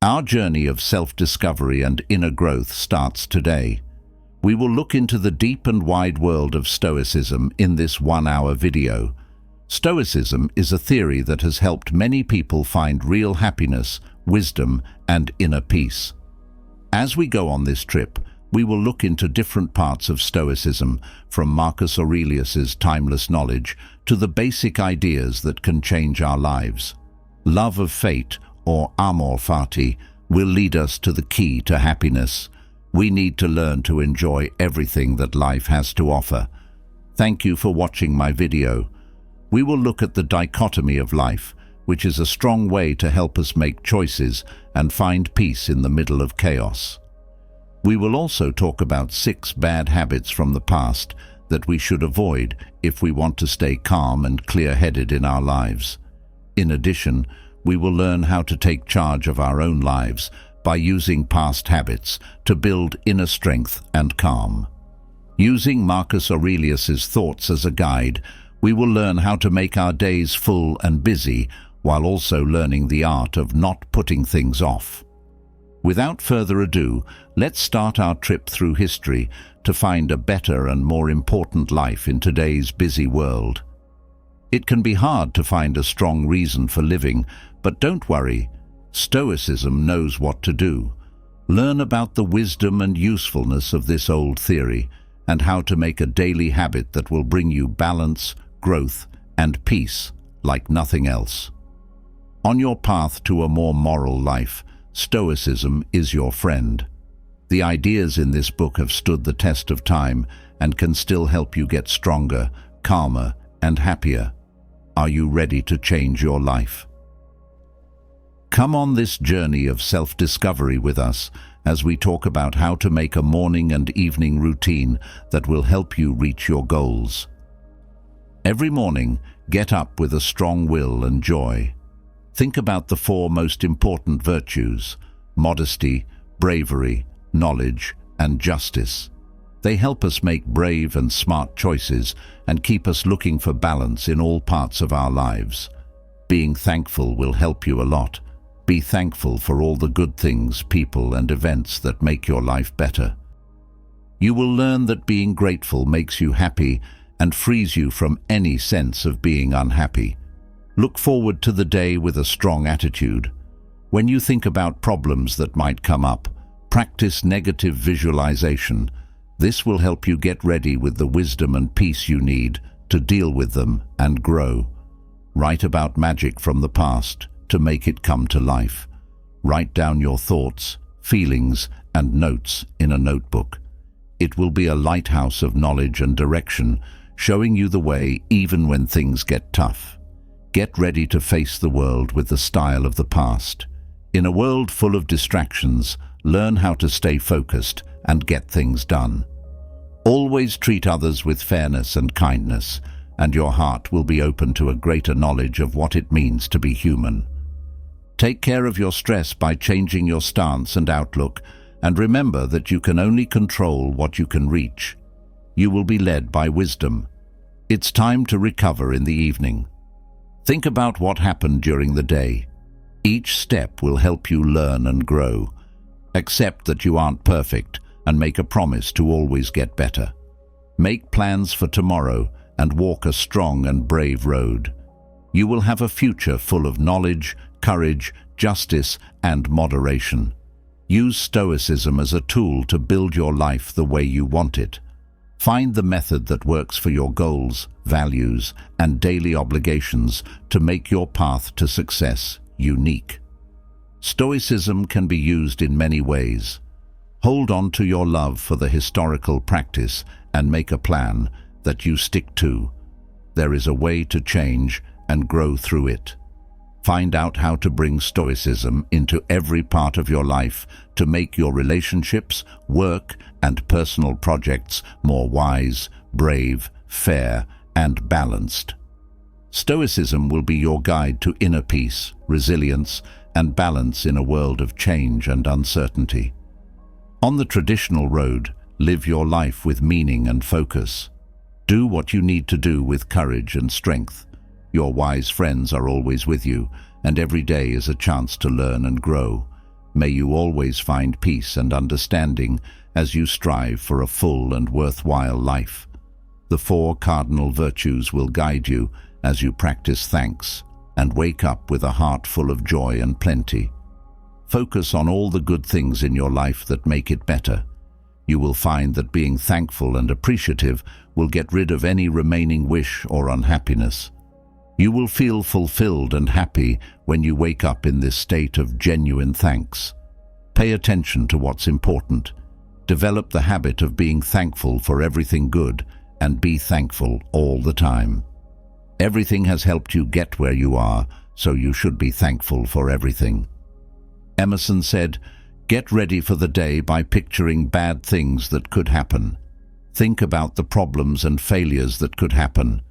Our journey of self-discovery and inner growth starts today. We will look into the deep and wide world of Stoicism in this one-hour video. Stoicism is a theory that has helped many people find real happiness, wisdom, and inner peace. As we go on this trip, we will look into different parts of Stoicism, from Marcus Aurelius's timeless knowledge to the basic ideas that can change our lives. Love of fate, or Amor Fati, will lead us to the key to happiness. We need to learn to enjoy everything that life has to offer. Thank you for watching my video. We will look at the dichotomy of life, which is a strong way to help us make choices and find peace in the middle of chaos. We will also talk about 6 bad habits from the past that we should avoid if we want to stay calm and clear-headed in our lives. In addition, we will learn how to take charge of our own lives by using past habits to build inner strength and calm. Using Marcus Aurelius's thoughts as a guide, we will learn how to make our days full and busy while also learning the art of not putting things off. Without further ado, let's start our trip through history to find a better and more important life in today's busy world. It can be hard to find a strong reason for living, but don't worry, Stoicism knows what to do. Learn about the wisdom and usefulness of this old theory and how to make a daily habit that will bring you balance, growth, and peace like nothing else. On your path to a more moral life, Stoicism is your friend. The ideas in this book have stood the test of time and can still help you get stronger, calmer, and happier. Are you ready to change your life? Come on this journey of self-discovery with us as we talk about how to make a morning and evening routine that will help you reach your goals. Every morning, get up with a strong will and joy. Think about the 4 most important virtues: modesty, bravery, knowledge, and justice. They help us make brave and smart choices and keep us looking for balance in all parts of our lives. Being thankful will help you a lot. Be thankful for all the good things, people, and events that make your life better. You will learn that being grateful makes you happy and frees you from any sense of being unhappy. Look forward to the day with a strong attitude. When you think about problems that might come up, practice negative visualization. This will help you get ready with the wisdom and peace you need to deal with them and grow. Write about magic from the past to make it come to life. Write down your thoughts, feelings, and notes in a notebook. It will be a lighthouse of knowledge and direction, showing you the way even when things get tough. Get ready to face the world with the style of the past. In a world full of distractions, learn how to stay focused and get things done. Always treat others with fairness and kindness, and your heart will be open to a greater knowledge of what it means to be human. Take care of your stress by changing your stance and outlook, and remember that you can only control what you can reach. You will be led by wisdom. It's time to recover in the evening. Think about what happened during the day. Each step will help you learn and grow. Accept that you aren't perfect and make a promise to always get better. Make plans for tomorrow and walk a strong and brave road. You will have a future full of knowledge, courage, justice, and moderation. Use Stoicism as a tool to build your life the way you want it. Find the method that works for your goals, values, and daily obligations to make your path to success unique. Stoicism can be used in many ways. Hold on to your love for the historical practice and make a plan that you stick to. There is a way to change and grow through it. Find out how to bring Stoicism into every part of your life to make your relationships, work, and personal projects more wise, brave, fair, and balanced. Stoicism will be your guide to inner peace, resilience, and balance in a world of change and uncertainty. On the traditional road, live your life with meaning and focus. Do what you need to do with courage and strength. Your wise friends are always with you, and every day is a chance to learn and grow. May you always find peace and understanding as you strive for a full and worthwhile life. The 4 cardinal virtues will guide you as you practice thanks and wake up with a heart full of joy and plenty. Focus on all the good things in your life that make it better. You will find that being thankful and appreciative will get rid of any remaining wish or unhappiness. You will feel fulfilled and happy when you wake up in this state of genuine thanks. Pay attention to what's important. Develop the habit of being thankful for everything good and be thankful all the time. Everything has helped you get where you are, so you should be thankful for everything. Emerson said, "Get ready for the day by picturing bad things that could happen. Think about the problems and failures that could happen.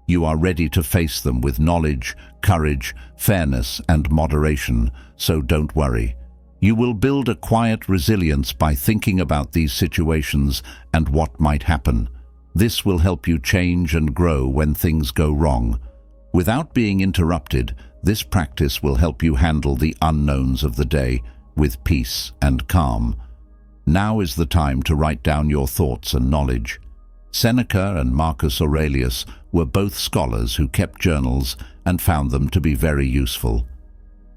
You are ready to face them with knowledge, courage, fairness, and moderation, so don't worry. You will build a quiet resilience by thinking about these situations and what might happen. This will help you change and grow when things go wrong. Without being interrupted, this practice will help you handle the unknowns of the day with peace and calm. Now is the time to write down your thoughts and knowledge." Seneca and Marcus Aurelius were both scholars who kept journals and found them to be very useful.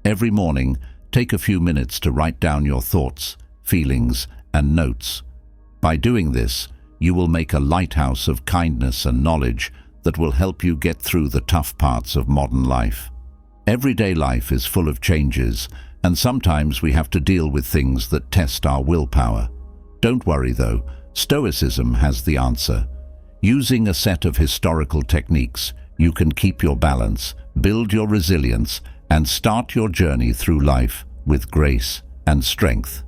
Every morning, take a few minutes to write down your thoughts, feelings, and notes. By doing this, you will make a lighthouse of kindness and knowledge that will help you get through the tough parts of modern life. Everyday life is full of changes, and sometimes we have to deal with things that test our willpower. Don't worry though, Stoicism has the answer. Using a set of historical techniques, you can keep your balance, build your resilience, and start your journey through life with grace and strength.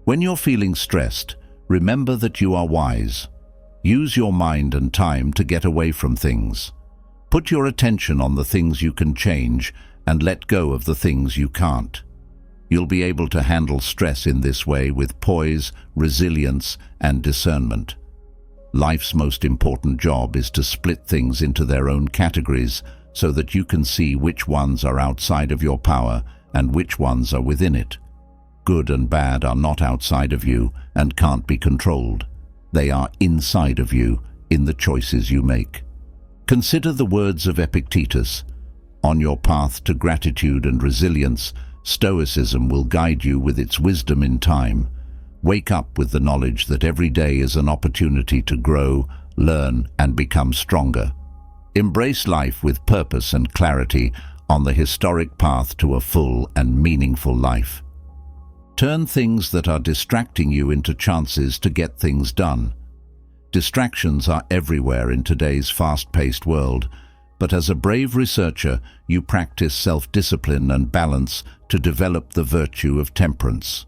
When you're feeling stressed, remember that you are wise. Use your mind and time to get away from things. Put your attention on the things you can change and let go of the things you can't. You'll be able to handle stress in this way with poise, resilience, and discernment. Life's most important job is to split things into their own categories so that you can see which ones are outside of your power and which ones are within it. Good and bad are not outside of you and can't be controlled. They are inside of you in the choices you make. Consider the words of Epictetus. On your path to gratitude and resilience, Stoicism will guide you with its wisdom in time. Wake up with the knowledge that every day is an opportunity to grow, learn, and become stronger. Embrace life with purpose and clarity on the historic path to a full and meaningful life. Turn things that are distracting you into chances to get things done. Distractions are everywhere in today's fast-paced world, but as a brave researcher, you practice self-discipline and balance to develop the virtue of temperance.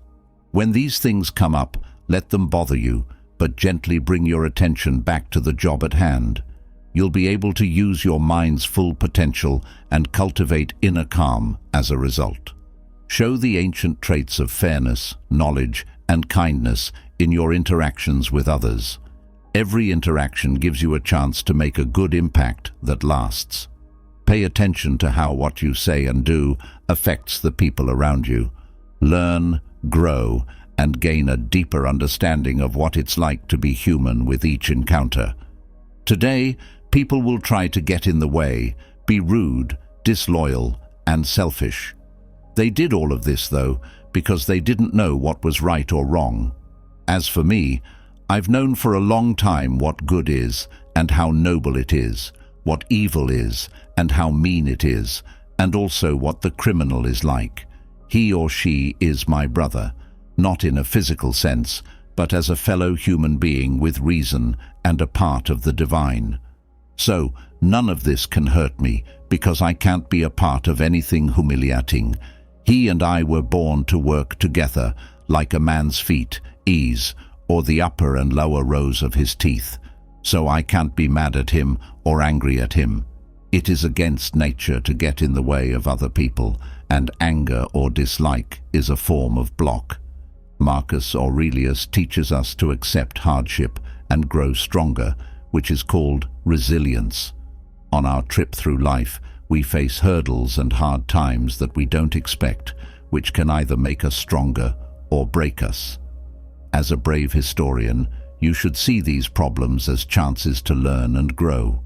When these things come up, let them bother you, but gently bring your attention back to the job at hand. You'll be able to use your mind's full potential and cultivate inner calm as a result. Show the ancient traits of fairness, knowledge, and kindness in your interactions with others. Every interaction gives you a chance to make a good impact that lasts. Pay attention to how what you say and do affects the people around you. Learn, grow, and gain a deeper understanding of what it's like to be human with each encounter. Today, people will try to get in the way, be rude, disloyal, and selfish. They did all of this, though, because they didn't know what was right or wrong. As for me, I've known for a long time what good is and how noble it is, what evil is and how mean it is, and also what the criminal is like. He or she is my brother, not in a physical sense, but as a fellow human being with reason and a part of the divine. So, none of this can hurt me, because I can't be a part of anything humiliating. He and I were born to work together, like a man's feet, ease, or the upper and lower rows of his teeth. So I can't be mad at him or angry at him. It is against nature to get in the way of other people, and anger or dislike is a form of block. Marcus Aurelius teaches us to accept hardship and grow stronger, which is called resilience. On our trip through life, we face hurdles and hard times that we don't expect, which can either make us stronger or break us. As a brave historian, you should see these problems as chances to learn and grow.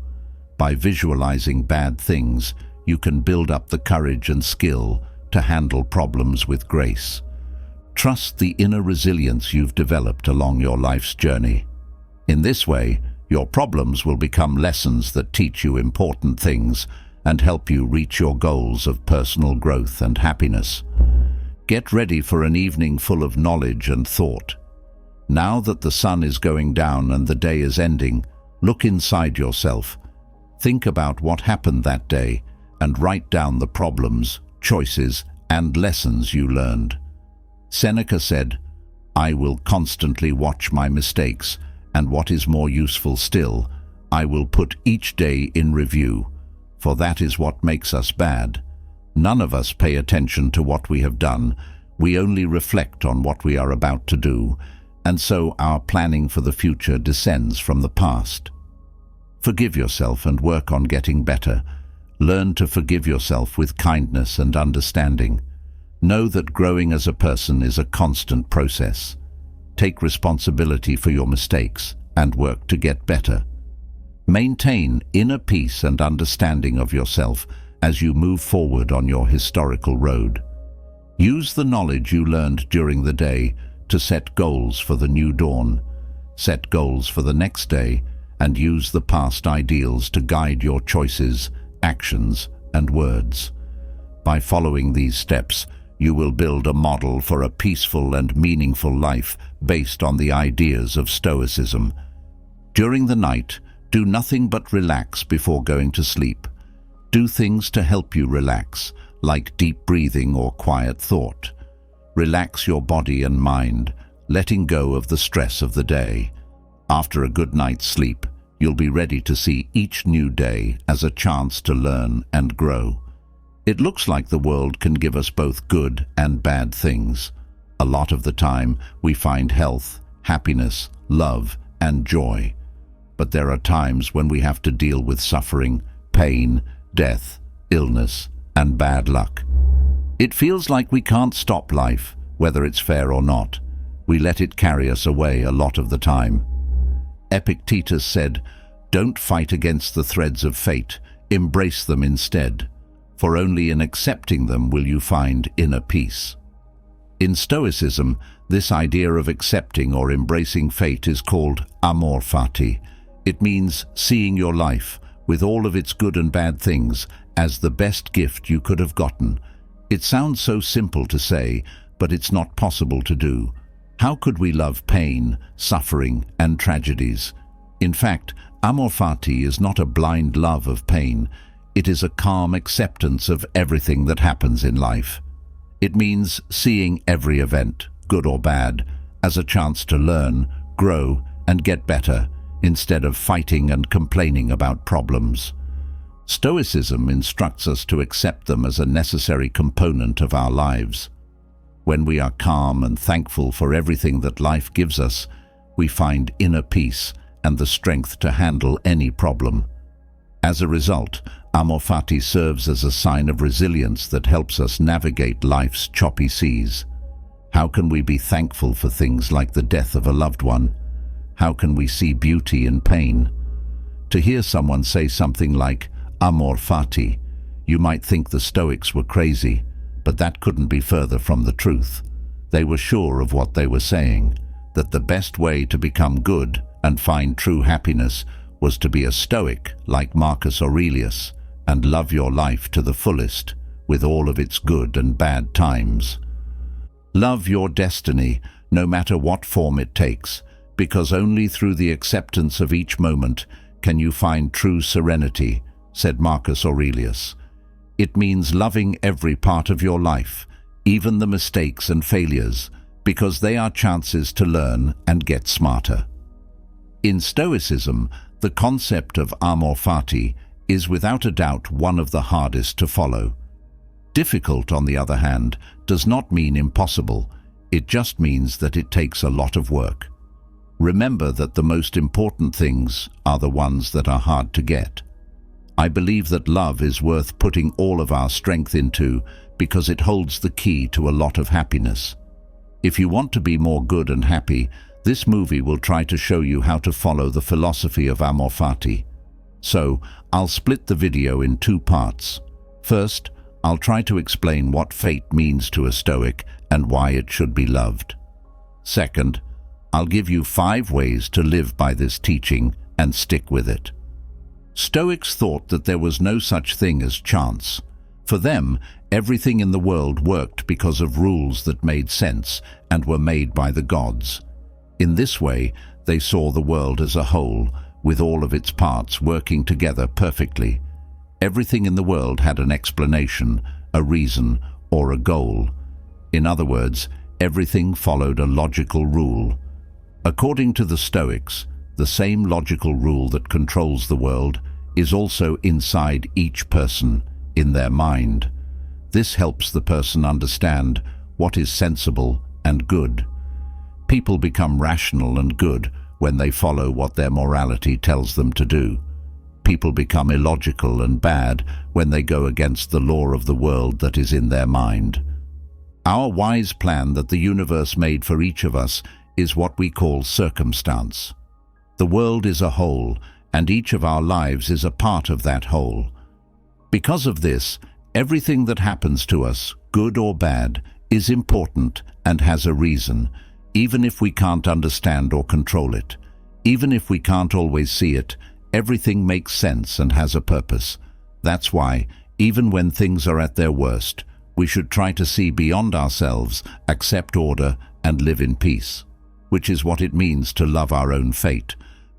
By visualizing bad things, you can build up the courage and skill to handle problems with grace. Trust the inner resilience you've developed along your life's journey. In this way, your problems will become lessons that teach you important things and help you reach your goals of personal growth and happiness. Get ready for an evening full of knowledge and thought. Now that the sun is going down and the day is ending, look inside yourself. Think about what happened that day and write down the problems, choices, and lessons you learned. Seneca said, "I will constantly watch my mistakes, and what is more useful still, I will put each day in review, for that is what makes us bad. None of us pay attention to what we have done. We only reflect on what we are about to do, and so our planning for the future descends from the past." Forgive yourself and work on getting better. Learn to forgive yourself with kindness and understanding. Know that growing as a person is a constant process. Take responsibility for your mistakes and work to get better. Maintain inner peace and understanding of yourself as you move forward on your historical road. Use the knowledge you learned during the day to set goals for the new dawn. Set goals for the next day and use the past ideals to guide your choices, actions, and words. By following these steps, you will build a model for a peaceful and meaningful life based on the ideas of Stoicism. During the night, do nothing but relax before going to sleep. Do things to help you relax, like deep breathing or quiet thought. Relax your body and mind, letting go of the stress of the day. After a good night's sleep, you'll be ready to see each new day as a chance to learn and grow. It looks like the world can give us both good and bad things. A lot of the time, we find health, happiness, love, and joy. But there are times when we have to deal with suffering, pain, death, illness, and bad luck. It feels like we can't stop life, whether it's fair or not. We let it carry us away a lot of the time. Epictetus said, "Don't fight against the threads of fate, embrace them instead, for only in accepting them will you find inner peace." In Stoicism, this idea of accepting or embracing fate is called Amor Fati. It means seeing your life, with all of its good and bad things, as the best gift you could have gotten. It sounds so simple to say, but it's not possible to do. How could we love pain, suffering, and tragedies? In fact, Amor Fati is not a blind love of pain. It is a calm acceptance of everything that happens in life. It means seeing every event, good or bad, as a chance to learn, grow, and get better, instead of fighting and complaining about problems. Stoicism instructs us to accept them as a necessary component of our lives. When we are calm and thankful for everything that life gives us, we find inner peace and the strength to handle any problem. As a result, Amor Fati serves as a sign of resilience that helps us navigate life's choppy seas. How can we be thankful for things like the death of a loved one? How can we see beauty in pain? To hear someone say something like Amor Fati, you might think the Stoics were crazy, but that couldn't be further from the truth. They were sure of what they were saying, that the best way to become good and find true happiness was to be a Stoic like Marcus Aurelius and love your life to the fullest, with all of its good and bad times. Love your destiny, no matter what form it takes, because only through the acceptance of each moment can you find true serenity, said Marcus Aurelius. It means loving every part of your life, even the mistakes and failures, because they are chances to learn and get smarter. In Stoicism, the concept of Amor Fati is without a doubt one of the hardest to follow. Difficult, on the other hand, does not mean impossible. It just means that it takes a lot of work. Remember that the most important things are the ones that are hard to get. I believe that love is worth putting all of our strength into because it holds the key to a lot of happiness. If you want to be more good and happy, this movie will try to show you how to follow the philosophy of Amor Fati. So, I'll split the video in two parts. First, I'll try to explain what fate means to a Stoic and why it should be loved. Second, I'll give you 5 ways to live by this teaching and stick with it. Stoics thought that there was no such thing as chance. For them, everything in the world worked because of rules that made sense and were made by the gods. In this way, they saw the world as a whole, with all of its parts working together perfectly. Everything in the world had an explanation, a reason, or a goal. In other words, everything followed a logical rule. According to the Stoics, the same logical rule that controls the world is also inside each person, in their mind. This helps the person understand what is sensible and good. People become rational and good when they follow what their morality tells them to do. People become illogical and bad when they go against the law of the world that is in their mind. Our wise plan that the universe made for each of us is what we call circumstance. The world is a whole, and each of our lives is a part of that whole. Because of this, everything that happens to us, good or bad, is important and has a reason, even if we can't understand or control it. Even if we can't always see it, everything makes sense and has a purpose. That's why, even when things are at their worst, we should try to see beyond ourselves, accept order, and live in peace, which is what it means to love our own fate.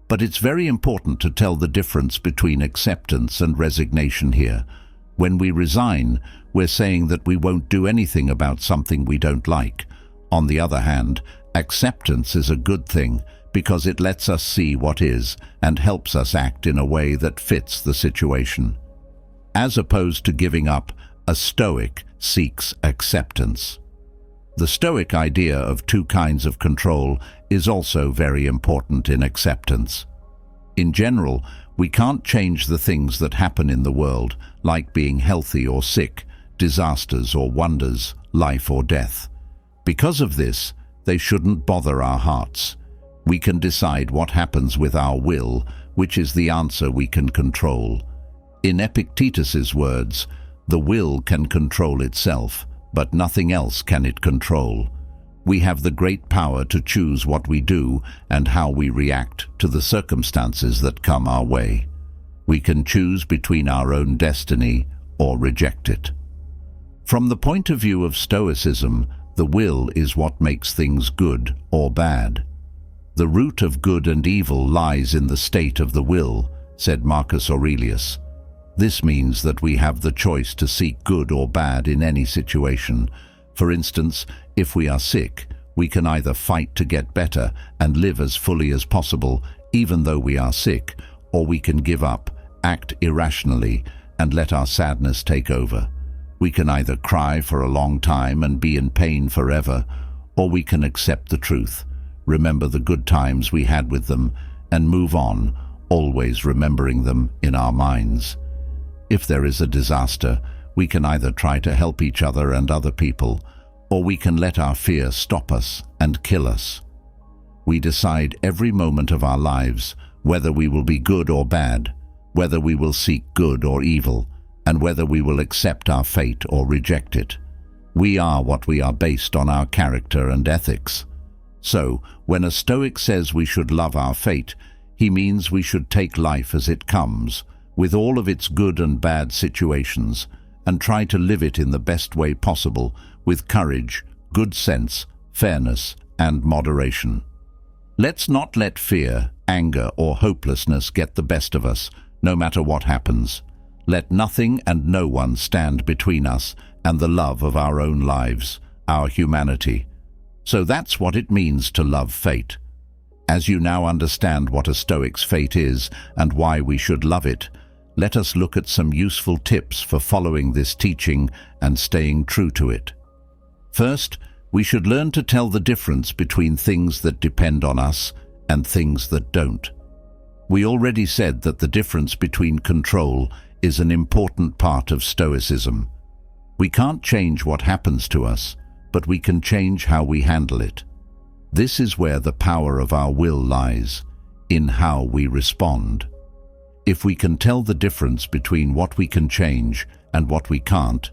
But it's very important to tell the difference between acceptance and resignation here. When we resign, we're saying that we won't do anything about something we don't like. On the other hand, acceptance is a good thing because it lets us see what is and helps us act in a way that fits the situation. As opposed to giving up, a Stoic seeks acceptance. The Stoic idea of 2 kinds of control is also very important in acceptance. In general, we can't change the things that happen in the world, like being healthy or sick, disasters or wonders, life or death. Because of this, they shouldn't bother our hearts. We can decide what happens with our will, which is the answer we can control. In Epictetus's words, the will can control itself, but nothing else can it control. We have the great power to choose what we do and how we react to the circumstances that come our way. We can choose between our own destiny or reject it. From the point of view of Stoicism, the will is what makes things good or bad. The root of good and evil lies in the state of the will, said Marcus Aurelius. This means that we have the choice to seek good or bad in any situation. For instance, if we are sick, we can either fight to get better and live as fully as possible, even though we are sick, or we can give up, act irrationally, and let our sadness take over. We can either cry for a long time and be in pain forever, or we can accept the truth, remember the good times we had with them, and move on, always remembering them in our minds. If there is a disaster, we can either try to help each other and other people, or we can let our fear stop us and kill us. We decide every moment of our lives whether we will be good or bad, whether we will seek good or evil, and whether we will accept our fate or reject it. We are what we are based on our character and ethics. So, when a Stoic says we should love our fate, he means we should take life as it comes, with all of its good and bad situations, and try to live it in the best way possible, with courage, good sense, fairness, and moderation. Let's not let fear, anger, or hopelessness get the best of us, no matter what happens. Let nothing and no one stand between us and the love of our own lives, our humanity. So that's what it means to love fate. As you now understand what a Stoic's fate is and why we should love it, let us look at some useful tips for following this teaching and staying true to it. First, we should learn to tell the difference between things that depend on us and things that don't. We already said that the difference between control is an important part of Stoicism. We can't change what happens to us, but we can change how we handle it. This is where the power of our will lies, in how we respond. If we can tell the difference between what we can change and what we can't,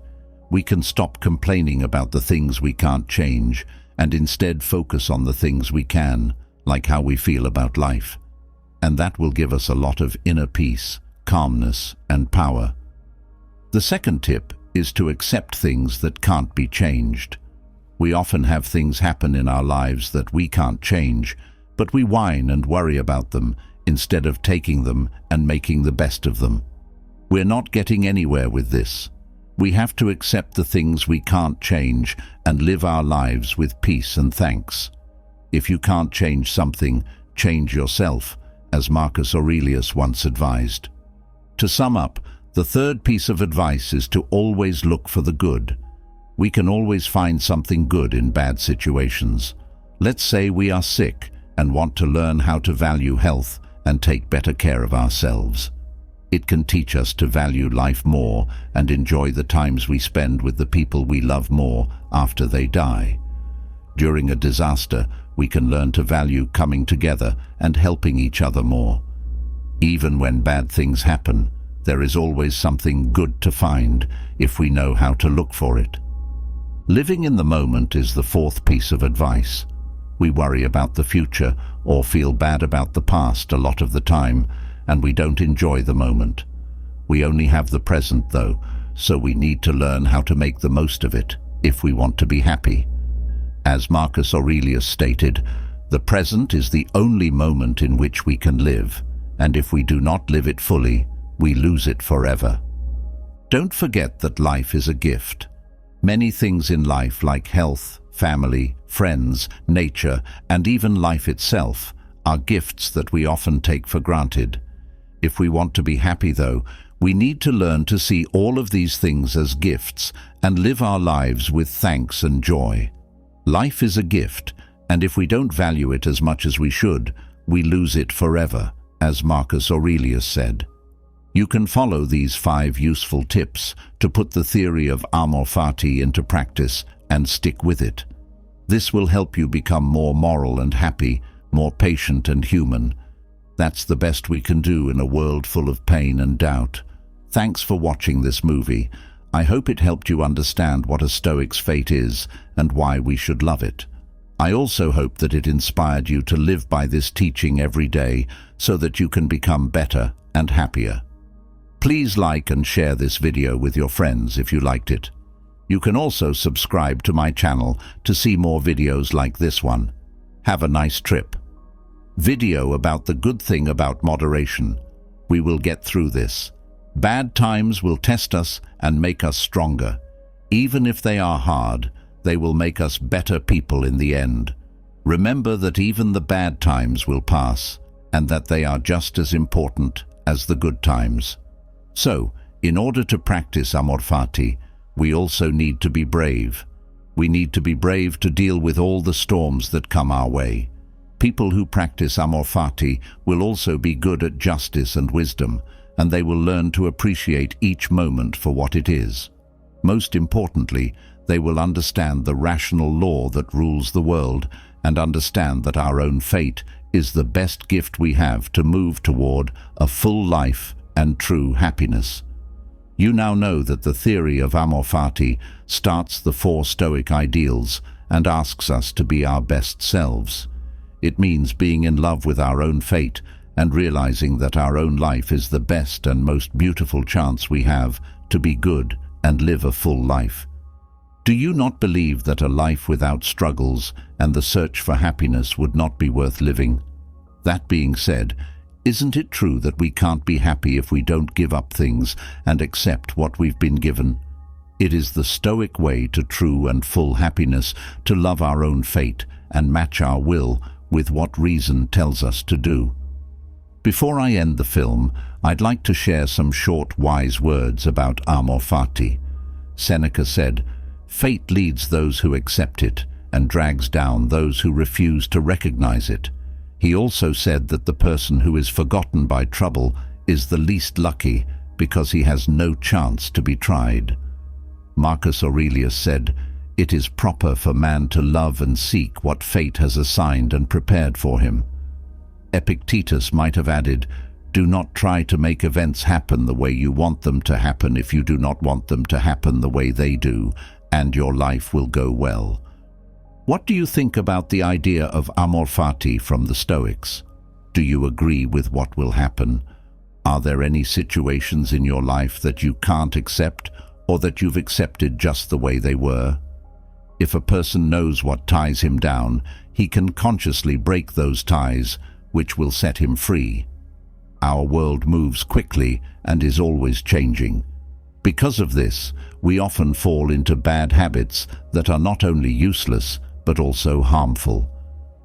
we can stop complaining about the things we can't change and instead focus on the things we can, like how we feel about life. And that will give us a lot of inner peace, calmness, and power. The second tip is to accept things that can't be changed. We often have things happen in our lives that we can't change, but we whine and worry about them instead of taking them and making the best of them. We're not getting anywhere with this. We have to accept the things we can't change and live our lives with peace and thanks. If you can't change something, change yourself, as Marcus Aurelius once advised. To sum up, the third piece of advice is to always look for the good. We can always find something good in bad situations. Let's say we are sick and want to learn how to value health and take better care of ourselves. It can teach us to value life more and enjoy the times we spend with the people we love more after they die. During a disaster, we can learn to value coming together and helping each other more. Even when bad things happen, there is always something good to find if we know how to look for it. Living in the moment is the fourth piece of advice. We worry about the future or feel bad about the past a lot of the time, and we don't enjoy the moment. We only have the present, though, so we need to learn how to make the most of it if we want to be happy. As Marcus Aurelius stated, the present is the only moment in which we can live, and if we do not live it fully, we lose it forever. Don't forget that life is a gift. Many things in life, like health, family, friends, nature, and even life itself, are gifts that we often take for granted. If we want to be happy, though, we need to learn to see all of these things as gifts and live our lives with thanks and joy. Life is a gift, and if we don't value it as much as we should, we lose it forever, as Marcus Aurelius said. You can follow these 5 useful tips to put the theory of Amor Fati into practice and stick with it. This will help you become more moral and happy, more patient and human. That's the best we can do in a world full of pain and doubt. Thanks for watching this movie. I hope it helped you understand what a Stoic's fate is and why we should love it. I also hope that it inspired you to live by this teaching every day so that you can become better and happier. Please like and share this video with your friends if you liked it. You can also subscribe to my channel to see more videos like this one. Have a nice trip. Video about the good thing about moderation. We will get through this. Bad times will test us and make us stronger. Even if they are hard, they will make us better people in the end. Remember that even the bad times will pass, and that they are just as important as the good times. So, in order to practice Amor Fati, we also need to be brave. We need to be brave to deal with all the storms that come our way. People who practice Amor Fati will also be good at justice and wisdom, and they will learn to appreciate each moment for what it is. Most importantly, they will understand the rational law that rules the world and understand that our own fate is the best gift we have to move toward a full life and true happiness. You now know that the theory of Amor Fati starts the 4 Stoic ideals and asks us to be our best selves. It means being in love with our own fate and realizing that our own life is the best and most beautiful chance we have to be good and live a full life. Do you not believe that a life without struggles and the search for happiness would not be worth living? That being said, isn't it true that we can't be happy if we don't give up things and accept what we've been given? It is the Stoic way to true and full happiness to love our own fate and match our will with what reason tells us to do. Before I end the film, I'd like to share some short wise words about Amor Fati. Seneca said, "Fate leads those who accept it and drags down those who refuse to recognize it. He also said that the person who is forgotten by trouble is the least lucky because he has no chance to be tried. Marcus Aurelius said, "It is proper for man to love and seek what fate has assigned and prepared for him." Epictetus might have added, "Do not try to make events happen the way you want them to happen if you do not want them to happen the way they do, and your life will go well." What do you think about the idea of Amor Fati from the Stoics? Do you agree with what will happen? Are there any situations in your life that you can't accept, or that you've accepted just the way they were? If a person knows what ties him down, he can consciously break those ties, which will set him free. Our world moves quickly and is always changing. Because of this, we often fall into bad habits that are not only useless, but also harmful.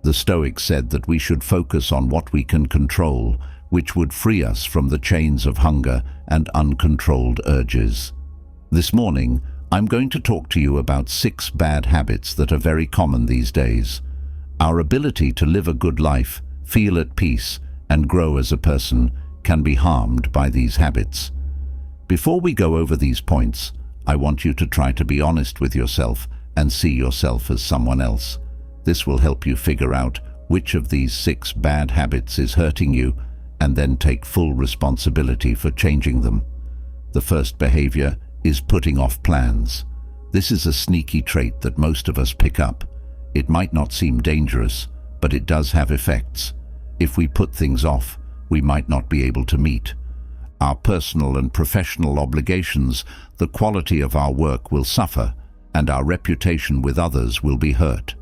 The Stoics said that we should focus on what we can control, which would free us from the chains of hunger and uncontrolled urges. This morning, I'm going to talk to you about 6 bad habits that are very common these days. Our ability to live a good life, feel at peace, and grow as a person can be harmed by these habits. Before we go over these points, I want you to try to be honest with yourself and see yourself as someone else. This will help you figure out which of these 6 bad habits is hurting you and then take full responsibility for changing them. The first behavior is putting off plans. This is a sneaky trait that most of us pick up. It might not seem dangerous, but it does have effects. If we put things off, we might not be able to meet our personal and professional obligations. The quality of our work will suffer, and our reputation with others will be hurt.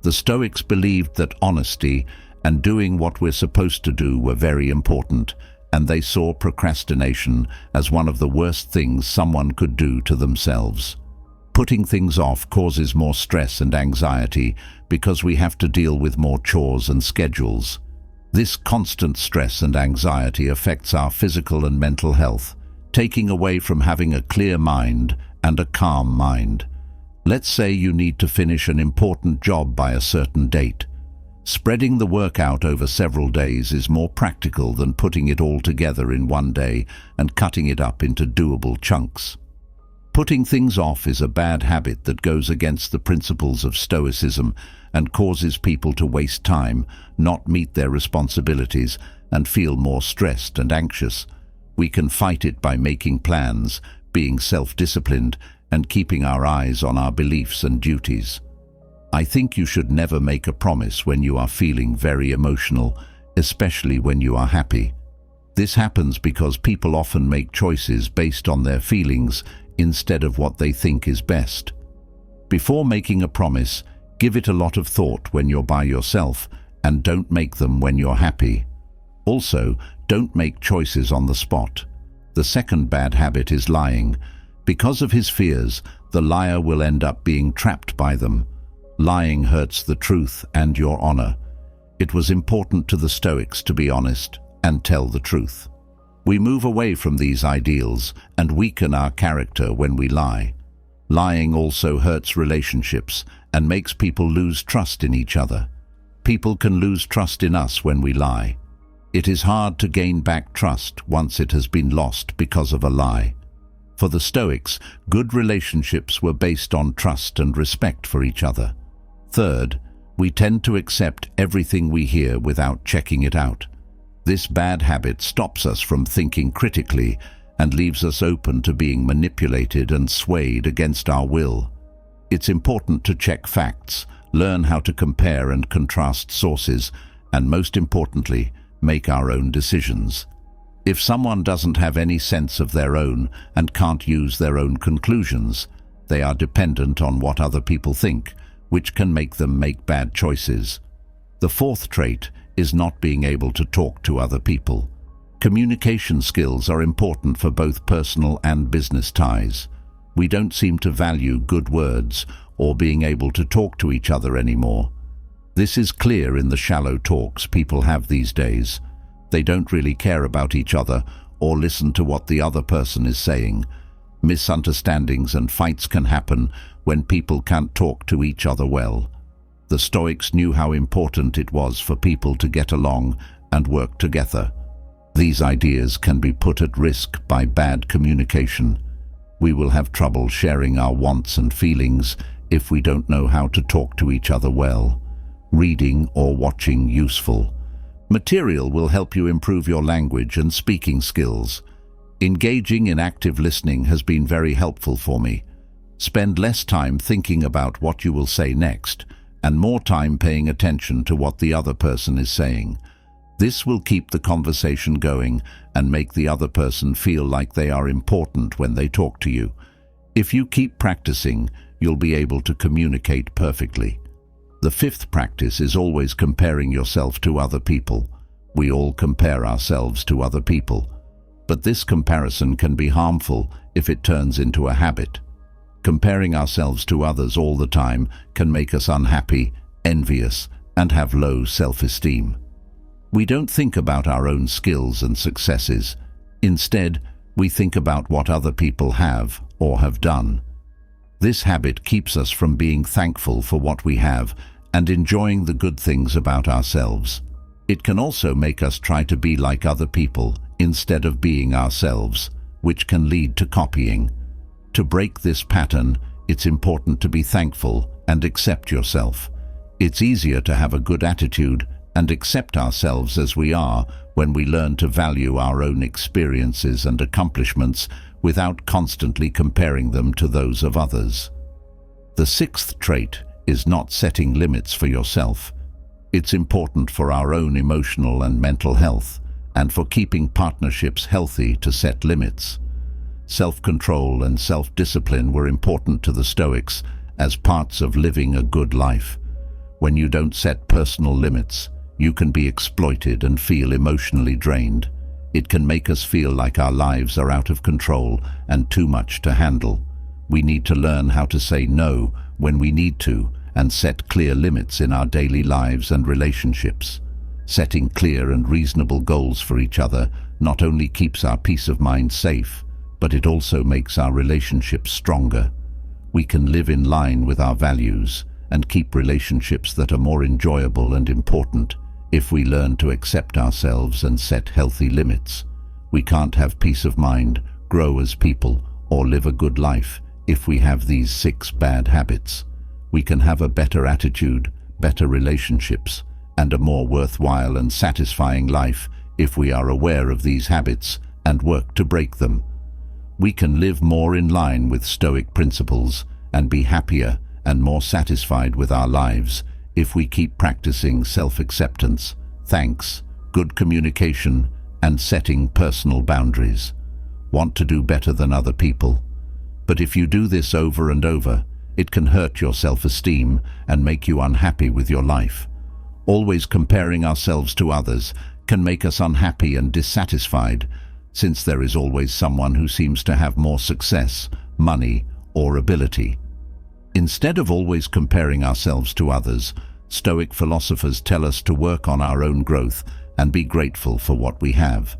The Stoics believed that honesty and doing what we're supposed to do were very important, and they saw procrastination as one of the worst things someone could do to themselves. Putting things off causes more stress and anxiety because we have to deal with more chores and schedules. This constant stress and anxiety affects our physical and mental health, taking away from having a clear mind and a calm mind. Let's say you need to finish an important job by a certain date. Spreading the work out over several days is more practical than putting it all together in one day and cutting it up into doable chunks. Putting things off is a bad habit that goes against the principles of Stoicism and causes people to waste time, not meet their responsibilities, and feel more stressed and anxious. We can fight it by making plans, being self-disciplined, and keeping our eyes on our beliefs and duties. I think you should never make a promise when you are feeling very emotional, especially when you are happy. This happens because people often make choices based on their feelings instead of what they think is best. Before making a promise, give it a lot of thought when you're by yourself, and don't make them when you're happy. Also, don't make choices on the spot. The second bad habit is lying. Because of his fears, the liar will end up being trapped by them. Lying hurts the truth and your honor. It was important to the Stoics to be honest and tell the truth. We move away from these ideals and weaken our character when we lie. Lying also hurts relationships and makes people lose trust in each other. People can lose trust in us when we lie. It is hard to gain back trust once it has been lost because of a lie. For the Stoics, good relationships were based on trust and respect for each other. Third, we tend to accept everything we hear without checking it out. This bad habit stops us from thinking critically and leaves us open to being manipulated and swayed against our will. It's important to check facts, learn how to compare and contrast sources, and most importantly, make our own decisions. If someone doesn't have any sense of their own and can't use their own conclusions, they are dependent on what other people think, which can make them make bad choices. The fourth trait is not being able to talk to other people. Communication skills are important for both personal and business ties. We don't seem to value good words or being able to talk to each other anymore. This is clear in the shallow talks people have these days. They don't really care about each other or listen to what the other person is saying. Misunderstandings and fights can happen when people can't talk to each other well. The Stoics knew how important it was for people to get along and work together. These ideas can be put at risk by bad communication. We will have trouble sharing our wants and feelings if we don't know how to talk to each other well. Reading or watching useful material will help you improve your language and speaking skills. Engaging in active listening has been very helpful for me. Spend less time thinking about what you will say next and more time paying attention to what the other person is saying. This will keep the conversation going and make the other person feel like they are important when they talk to you. If you keep practicing, you'll be able to communicate perfectly. The fifth practice is always comparing yourself to other people. We all compare ourselves to other people, but this comparison can be harmful if it turns into a habit. Comparing ourselves to others all the time can make us unhappy, envious, and have low self-esteem. We don't think about our own skills and successes. Instead, we think about what other people have or have done. This habit keeps us from being thankful for what we have and enjoying the good things about ourselves. It can also make us try to be like other people instead of being ourselves, which can lead to copying. To break this pattern, it's important to be thankful and accept yourself. It's easier to have a good attitude and accept ourselves as we are when we learn to value our own experiences and accomplishments without constantly comparing them to those of others. The sixth trait is not setting limits for yourself. It's important for our own emotional and mental health and for keeping partnerships healthy to set limits. Self-control and self-discipline were important to the Stoics as parts of living a good life. When you don't set personal limits, you can be exploited and feel emotionally drained. It can make us feel like our lives are out of control and too much to handle. We need to learn how to say no when we need to and set clear limits in our daily lives and relationships. Setting clear and reasonable goals for each other not only keeps our peace of mind safe, but it also makes our relationships stronger. We can live in line with our values and keep relationships that are more enjoyable and important if we learn to accept ourselves and set healthy limits. We can't have peace of mind, grow as people, or live a good life if we have these 6 bad habits. We can have a better attitude, better relationships, and a more worthwhile and satisfying life if we are aware of these habits and work to break them. We can live more in line with Stoic principles and be happier and more satisfied with our lives if we keep practicing self-acceptance, thanks, good communication, and setting personal boundaries. Want to do better than other people? But if you do this over and over, it can hurt your self-esteem and make you unhappy with your life. Always comparing ourselves to others can make us unhappy and dissatisfied, since there is always someone who seems to have more success, money, or ability. Instead of always comparing ourselves to others, Stoic philosophers tell us to work on our own growth and be grateful for what we have.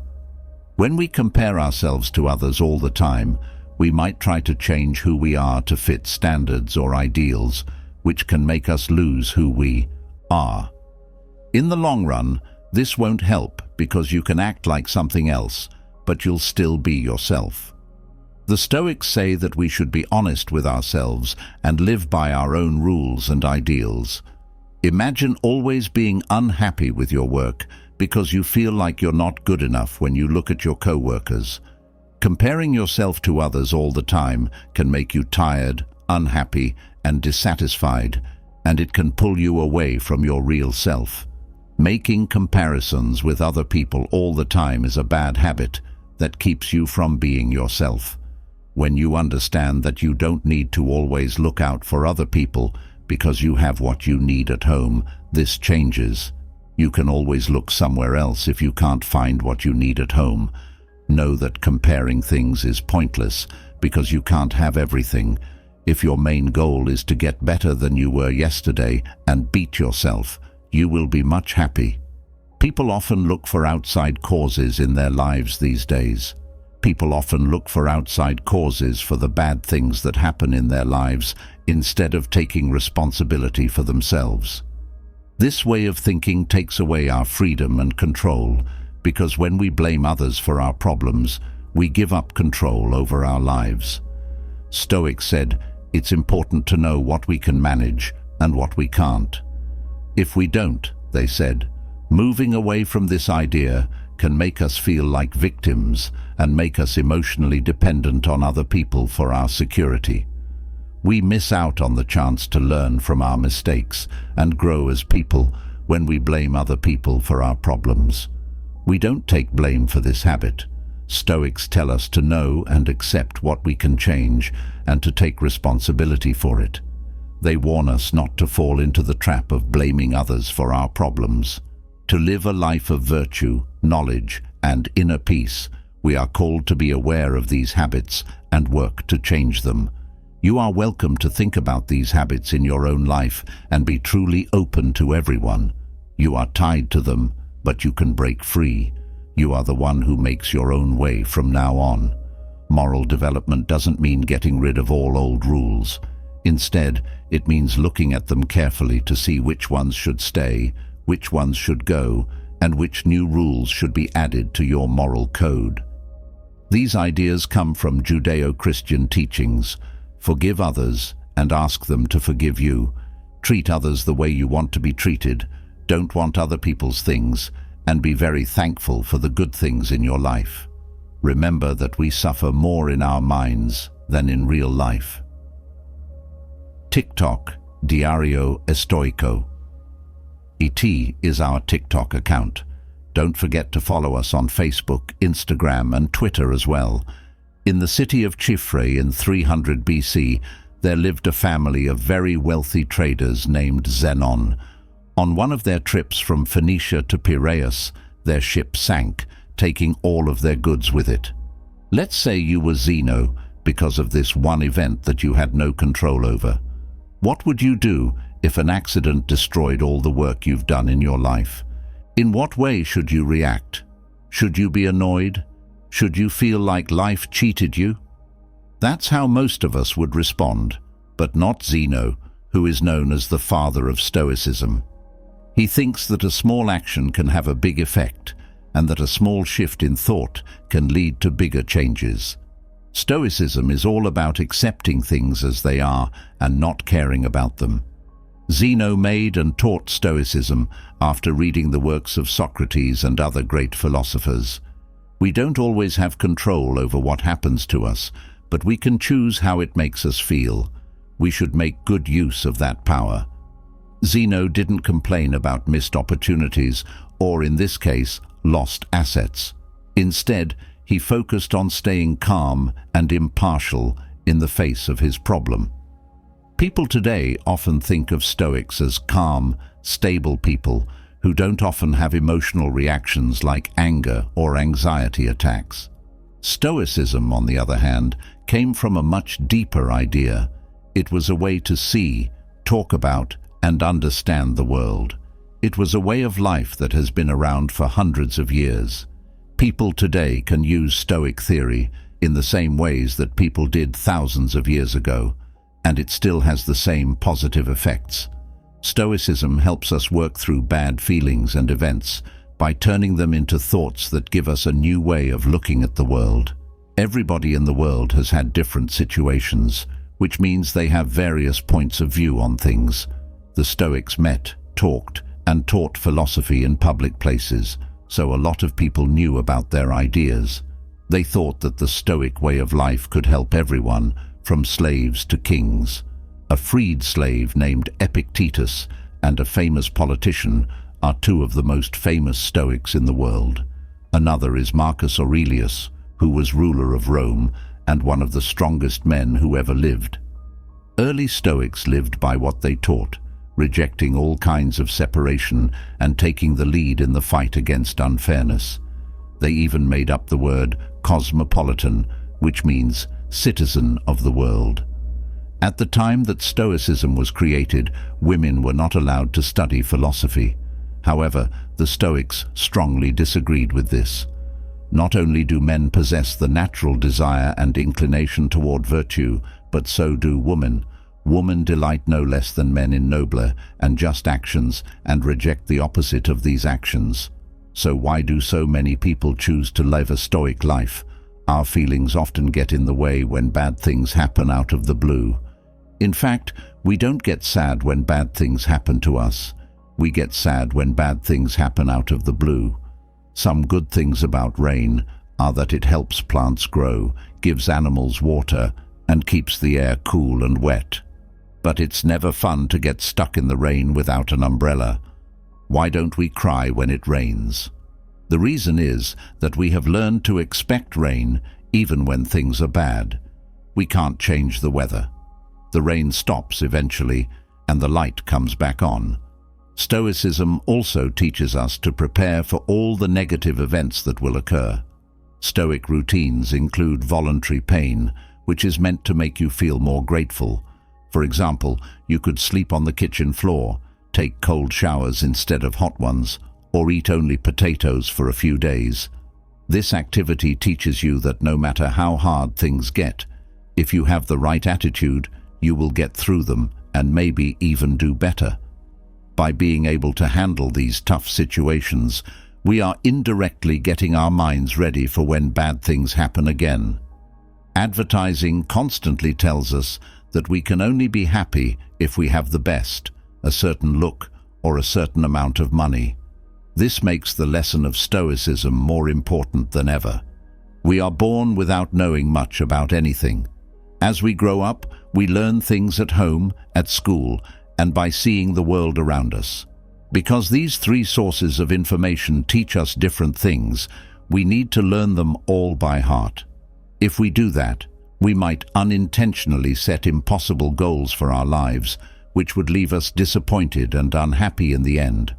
When we compare ourselves to others all the time, we might try to change who we are to fit standards or ideals, which can make us lose who we are. In the long run, this won't help because you can act like something else, but you'll still be yourself. The Stoics say that we should be honest with ourselves and live by our own rules and ideals. Imagine always being unhappy with your work because you feel like you're not good enough when you look at your co-workers. Comparing yourself to others all the time can make you tired, unhappy, and dissatisfied, and it can pull you away from your real self. Making comparisons with other people all the time is a bad habit that keeps you from being yourself. When you understand that you don't need to always look out for other people because you have what you need at home, this changes. You can always look somewhere else if you can't find what you need at home. Know that comparing things is pointless because you can't have everything. If your main goal is to get better than you were yesterday and beat yourself, you will be much happy. People often look for outside causes in their lives these days. People often look for outside causes for the bad things that happen in their lives instead of taking responsibility for themselves. This way of thinking takes away our freedom and control, because when we blame others for our problems, we give up control over our lives. Stoics said, it's important to know what we can manage and what we can't. If we don't, they said, moving away from this idea can make us feel like victims and make us emotionally dependent on other people for our security. We miss out on the chance to learn from our mistakes and grow as people when we blame other people for our problems. We don't take blame for this habit. Stoics tell us to know and accept what we can change and to take responsibility for it. They warn us not to fall into the trap of blaming others for our problems. To live a life of virtue, knowledge, and inner peace, we are called to be aware of these habits and work to change them. You are welcome to think about these habits in your own life and be truly open to everyone. You are tied to them, but you can break free. You are the one who makes your own way from now on. Moral development doesn't mean getting rid of all old rules. Instead, it means looking at them carefully to see which ones should stay, which ones should go, and which new rules should be added to your moral code. These ideas come from Judeo-Christian teachings. Forgive others and ask them to forgive you. Treat others the way you want to be treated. Don't want other people's things, and be very thankful for the good things in your life. Remember that we suffer more in our minds than in real life. TikTok, Diario Estoico. ET is our TikTok account. Don't forget to follow us on Facebook, Instagram, and Twitter as well. In the city of Chipre in 300 BC, there lived a family of very wealthy traders named Zenon. On one of their trips from Phoenicia to Piraeus, their ship sank, taking all of their goods with it. Let's say you were Zeno because of this one event that you had no control over. What would you do if an accident destroyed all the work you've done in your life? In what way should you react? Should you be annoyed? Should you feel like life cheated you? That's how most of us would respond, but not Zeno, who is known as the father of Stoicism. He thinks that a small action can have a big effect, and that a small shift in thought can lead to bigger changes. Stoicism is all about accepting things as they are and not caring about them. Zeno made and taught Stoicism after reading the works of Socrates and other great philosophers. We don't always have control over what happens to us, but we can choose how it makes us feel. We should make good use of that power. Zeno didn't complain about missed opportunities, or in this case, lost assets. Instead, he focused on staying calm and impartial in the face of his problem. People today often think of Stoics as calm, stable people who don't often have emotional reactions like anger or anxiety attacks. Stoicism, on the other hand, came from a much deeper idea. It was a way to see, talk about, and understand the world. It was a way of life that has been around for hundreds of years. People today can use Stoic theory in the same ways that people did thousands of years ago, and it still has the same positive effects. Stoicism helps us work through bad feelings and events by turning them into thoughts that give us a new way of looking at the world. Everybody in the world has had different situations, which means they have various points of view on things. The Stoics met, talked, and taught philosophy in public places, so a lot of people knew about their ideas. They thought that the Stoic way of life could help everyone, from slaves to kings. A freed slave named Epictetus and a famous politician are two of the most famous Stoics in the world. Another is Marcus Aurelius, who was ruler of Rome and one of the strongest men who ever lived. Early Stoics lived by what they taught, rejecting all kinds of separation and taking the lead in the fight against unfairness. They even made up the word cosmopolitan, which means citizen of the world. At the time that Stoicism was created, women were not allowed to study philosophy. However, the Stoics strongly disagreed with this. Not only do men possess the natural desire and inclination toward virtue, but so do women. Women delight no less than men in nobler and just actions and reject the opposite of these actions. So why do so many people choose to live a stoic life? Our feelings often get in the way when bad things happen out of the blue. In fact, we don't get sad when bad things happen to us. We get sad when bad things happen out of the blue. Some good things about rain are that it helps plants grow, gives animals water, and keeps the air cool and wet. But it's never fun to get stuck in the rain without an umbrella. Why don't we cry when it rains? The reason is that we have learned to expect rain even when things are bad. We can't change the weather. The rain stops eventually, and the light comes back on. Stoicism also teaches us to prepare for all the negative events that will occur. Stoic routines include voluntary pain, which is meant to make you feel more grateful. For example, you could sleep on the kitchen floor, take cold showers instead of hot ones, or eat only potatoes for a few days. This activity teaches you that no matter how hard things get, if you have the right attitude, you will get through them and maybe even do better. By being able to handle these tough situations, we are indirectly getting our minds ready for when bad things happen again. Advertising constantly tells us that we can only be happy if we have the best, a certain look, or a certain amount of money. This makes the lesson of Stoicism more important than ever. We are born without knowing much about anything. As we grow up, we learn things at home, at school, and by seeing the world around us. Because these three sources of information teach us different things, we need to learn them all by heart. If we do that, we might unintentionally set impossible goals for our lives, which would leave us disappointed and unhappy in the end.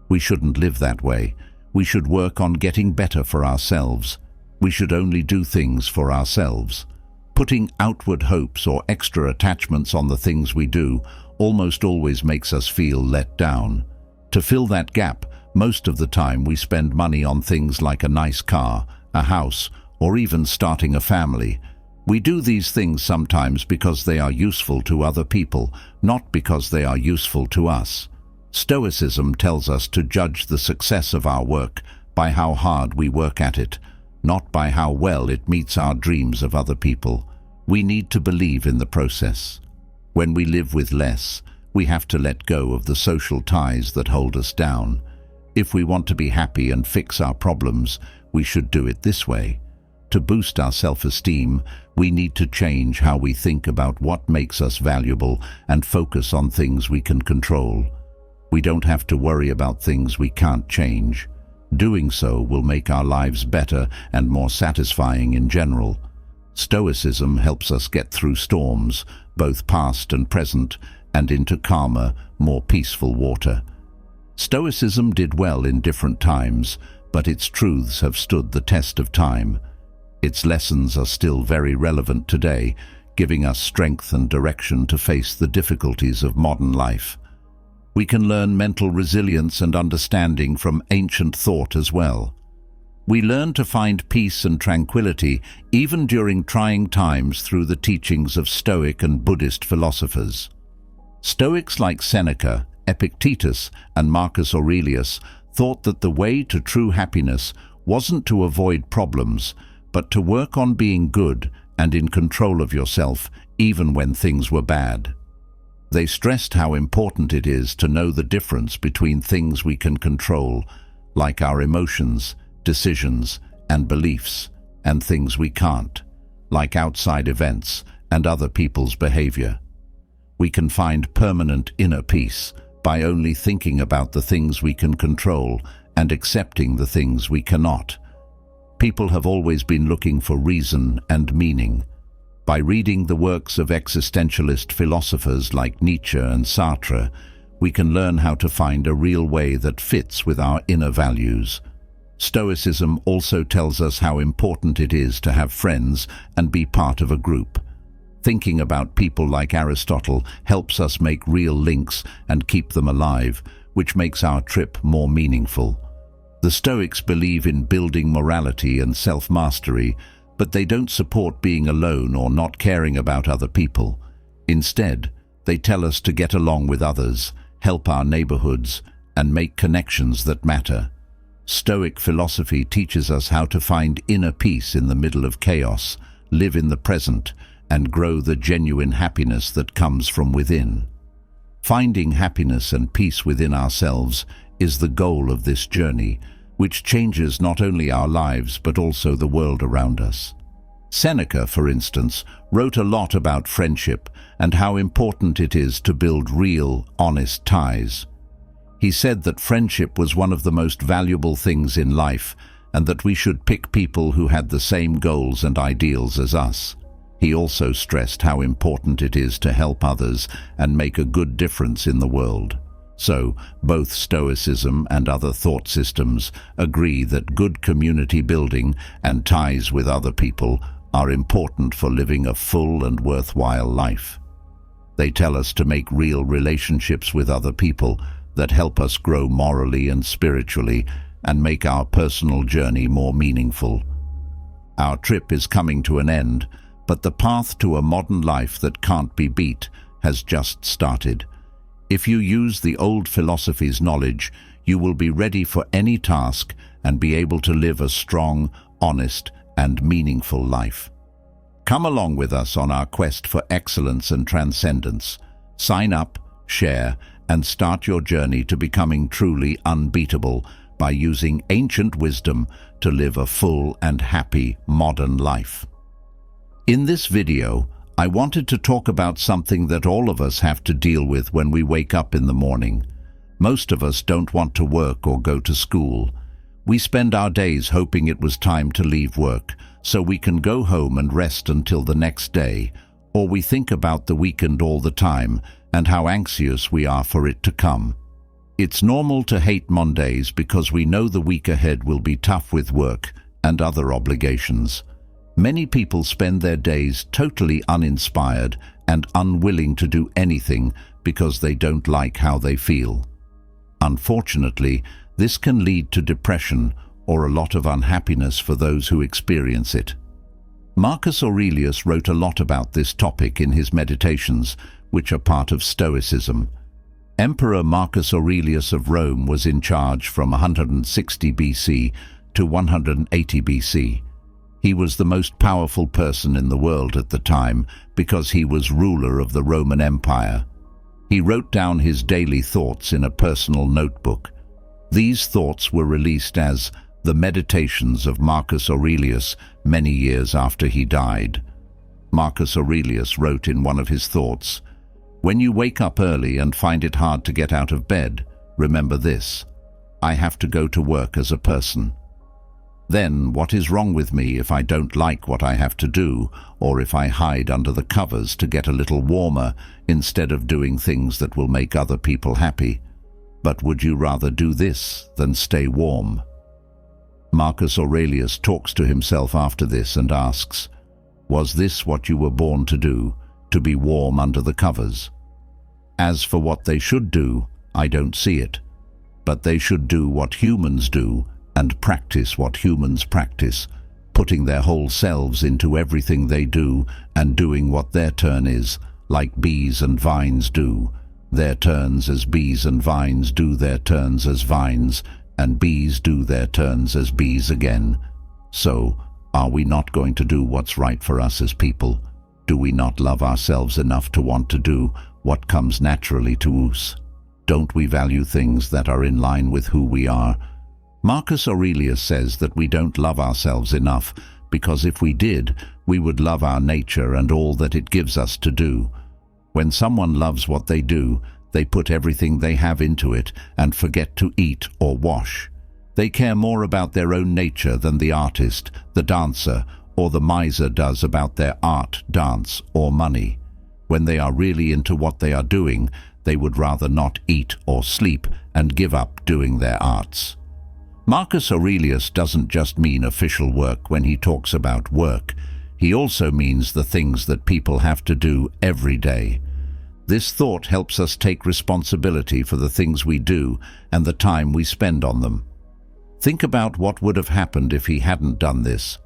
We shouldn't live that way. We should work on getting better for ourselves. We should only do things for ourselves. Putting outward hopes or extra attachments on the things we do almost always makes us feel let down. To fill that gap, most of the time we spend money on things like a nice car, a house, or even starting a family. We do these things sometimes because they are useful to other people, not because they are useful to us. Stoicism tells us to judge the success of our work by how hard we work at it, not by how well it meets our dreams of other people. We need to believe in the process. When we live with less, we have to let go of the social ties that hold us down. If we want to be happy and fix our problems, we should do it this way. To boost our self-esteem, we need to change how we think about what makes us valuable and focus on things we can control. We don't have to worry about things we can't change. Doing so will make our lives better and more satisfying in general. Stoicism helps us get through storms, both past and present, and into calmer, more peaceful water. Stoicism did well in different times, but its truths have stood the test of time. Its lessons are still very relevant today, giving us strength and direction to face the difficulties of modern life. We can learn mental resilience and understanding from ancient thought as well. We learn to find peace and tranquility even during trying times through the teachings of Stoic and Buddhist philosophers. Stoics like Seneca, Epictetus, and Marcus Aurelius thought that the way to true happiness wasn't to avoid problems, but to work on being good and in control of yourself even when things were bad. They stressed how important it is to know the difference between things we can control, like our emotions, decisions, and beliefs, and things we can't, like outside events and other people's behavior. We can find permanent inner peace by only thinking about the things we can control and accepting the things we cannot. People have always been looking for reason and meaning. By reading the works of existentialist philosophers like Nietzsche and Sartre, we can learn how to find a real way that fits with our inner values. Stoicism also tells us how important it is to have friends and be part of a group. Thinking about people like Aristotle helps us make real links and keep them alive, which makes our trip more meaningful. The Stoics believe in building morality and self-mastery, but they don't support being alone or not caring about other people. Instead, They tell us to get along with others, help our neighborhoods, and make connections that matter. Stoic philosophy teaches us how to find inner peace in the middle of chaos, live in the present, and grow the genuine happiness that comes from within. Finding happiness and peace within ourselves is the goal of this journey, which changes not only our lives but also the world around us. Seneca, for instance, wrote a lot about friendship and how important it is to build real, honest ties. He said that friendship was one of the most valuable things in life and that we should pick people who had the same goals and ideals as us. He also stressed how important it is to help others and make a good difference in the world. So, both Stoicism and other thought systems agree that good community building and ties with other people are important for living a full and worthwhile life. They tell us to make real relationships with other people that help us grow morally and spiritually and make our personal journey more meaningful. Our trip is coming to an end, but the path to a modern life that can't be beat has just started. If you use the old philosophy's knowledge, you will be ready for any task and be able to live a strong, honest, and meaningful life. Come along with us on our quest for excellence and transcendence. Sign up, share, and start your journey to becoming truly unbeatable by using ancient wisdom to live a full and happy modern life. In this video, I wanted to talk about something that all of us have to deal with when we wake up in the morning. Most of us don't want to work or go to school. We spend our days hoping it was time to leave work, so we can go home and rest until the next day, or we think about the weekend all the time and how anxious we are for it to come. It's normal to hate Mondays because we know the week ahead will be tough with work and other obligations. Many people spend their days totally uninspired and unwilling to do anything because they don't like how they feel. Unfortunately, this can lead to depression or a lot of unhappiness for those who experience it. Marcus Aurelius wrote a lot about this topic in his Meditations, which are part of Stoicism. Emperor Marcus Aurelius of Rome was in charge from 160 BC to 180 BC. He was the most powerful person in the world at the time because he was ruler of the Roman Empire. He wrote down his daily thoughts in a personal notebook. These thoughts were released as the Meditations of Marcus Aurelius many years after he died. Marcus Aurelius wrote in one of his thoughts, "When you wake up early and find it hard to get out of bed, remember this: I have to go to work as a person. Then what is wrong with me if I don't like what I have to do, or if I hide under the covers to get a little warmer instead of doing things that will make other people happy? But would you rather do this than stay warm?" Marcus Aurelius talks to himself after this and asks, "Was this what you were born to do, to be warm under the covers? As for what they should do, I don't see it. But they should do what humans do and practice what humans practice, putting their whole selves into everything they do and doing what their turn is, like bees and vines do. Their turns as bees and vines do their turns as vines, and bees do their turns as bees again. So, are we not going to do what's right for us as people? Do we not love ourselves enough to want to do what comes naturally to us? Don't we value things that are in line with who we are?" Marcus Aurelius says that we don't love ourselves enough because if we did, we would love our nature and all that it gives us to do. When someone loves what they do, they put everything they have into it and forget to eat or wash. They care more about their own nature than the artist, the dancer, or the miser does about their art, dance, or money. When they are really into what they are doing, they would rather not eat or sleep and give up doing their arts. Marcus Aurelius doesn't just mean official work when he talks about work. He also means the things that people have to do every day. This thought helps us take responsibility for the things we do and the time we spend on them. Think about what would have happened if he hadn't done this.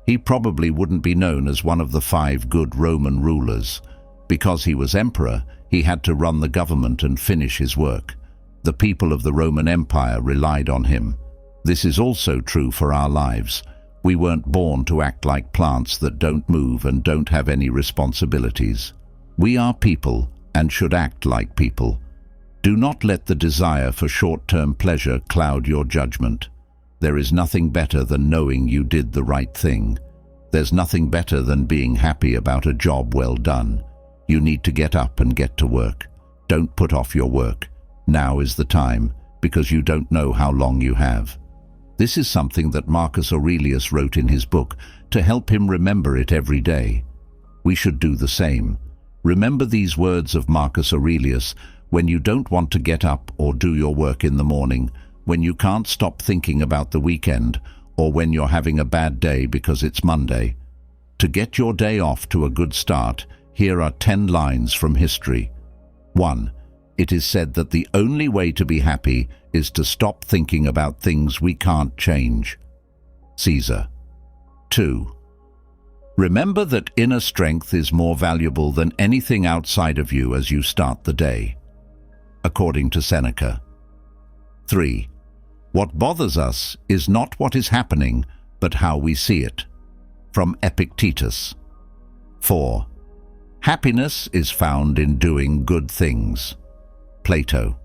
He probably wouldn't be known as one of the 5 good Roman rulers. Because he was emperor, He had to run the government and finish his work. The people of the Roman Empire relied on him. This is also true for our lives. We weren't born to act like plants that don't move and don't have any responsibilities. We are people and should act like people. Do not let the desire for short-term pleasure cloud your judgment. There is nothing better than knowing you did the right thing. There's nothing better than being happy about a job well done. You need to get up and get to work. Don't put off your work. Now is the time, because you don't know how long you have. This is something that Marcus Aurelius wrote in his book to help him remember it every day. We should do the same. Remember these words of Marcus Aurelius when you don't want to get up or do your work in the morning, when you can't stop thinking about the weekend, or when you're having a bad day because it's Monday. To get your day off to a good start, here are 10 lines from history. 1. It is said that the only way to be happy is to stop thinking about things we can't change. Caesar. 2. Remember that inner strength is more valuable than anything outside of you as you start the day. According to Seneca. 3. What bothers us is not what is happening, but how we see it. From Epictetus. 4. Happiness is found in doing good things. Plato.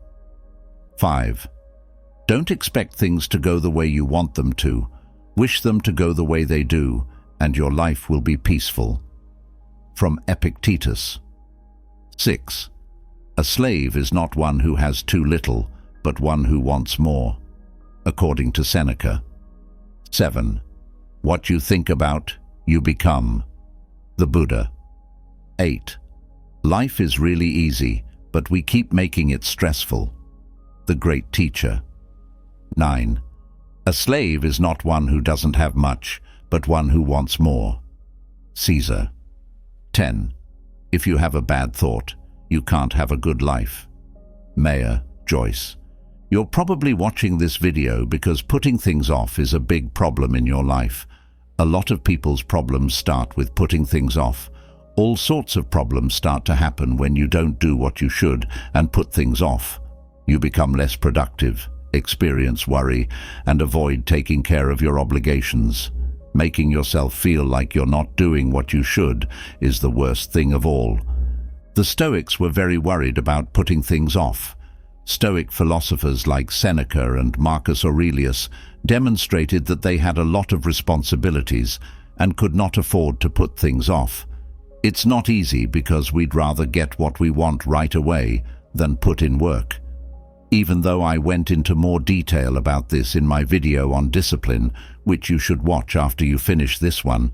5. Don't expect things to go the way you want them to. Wish them to go the way they do, and your life will be peaceful. From Epictetus. 6. A slave is not one who has too little, but one who wants more. According to Seneca. 7. What you think about, you become. The Buddha. 8. Life is really easy, but we keep making it stressful. The Great Teacher. 9. A slave is not one who doesn't have much, but one who wants more. Caesar. 10. If you have a bad thought, you can't have a good life. Mayor Joyce. You're probably watching this video because putting things off is a big problem in your life. A lot of people's problems start with putting things off. All sorts of problems start to happen when you don't do what you should and put things off. You become less productive, experience worry, and avoid taking care of your obligations. Making yourself feel like you're not doing what you should is the worst thing of all. The Stoics were very worried about putting things off. Stoic philosophers like Seneca and Marcus Aurelius demonstrated that they had a lot of responsibilities and could not afford to put things off. It's not easy because we'd rather get what we want right away than put in work. Even though I went into more detail about this in my video on discipline, which you should watch after you finish this one,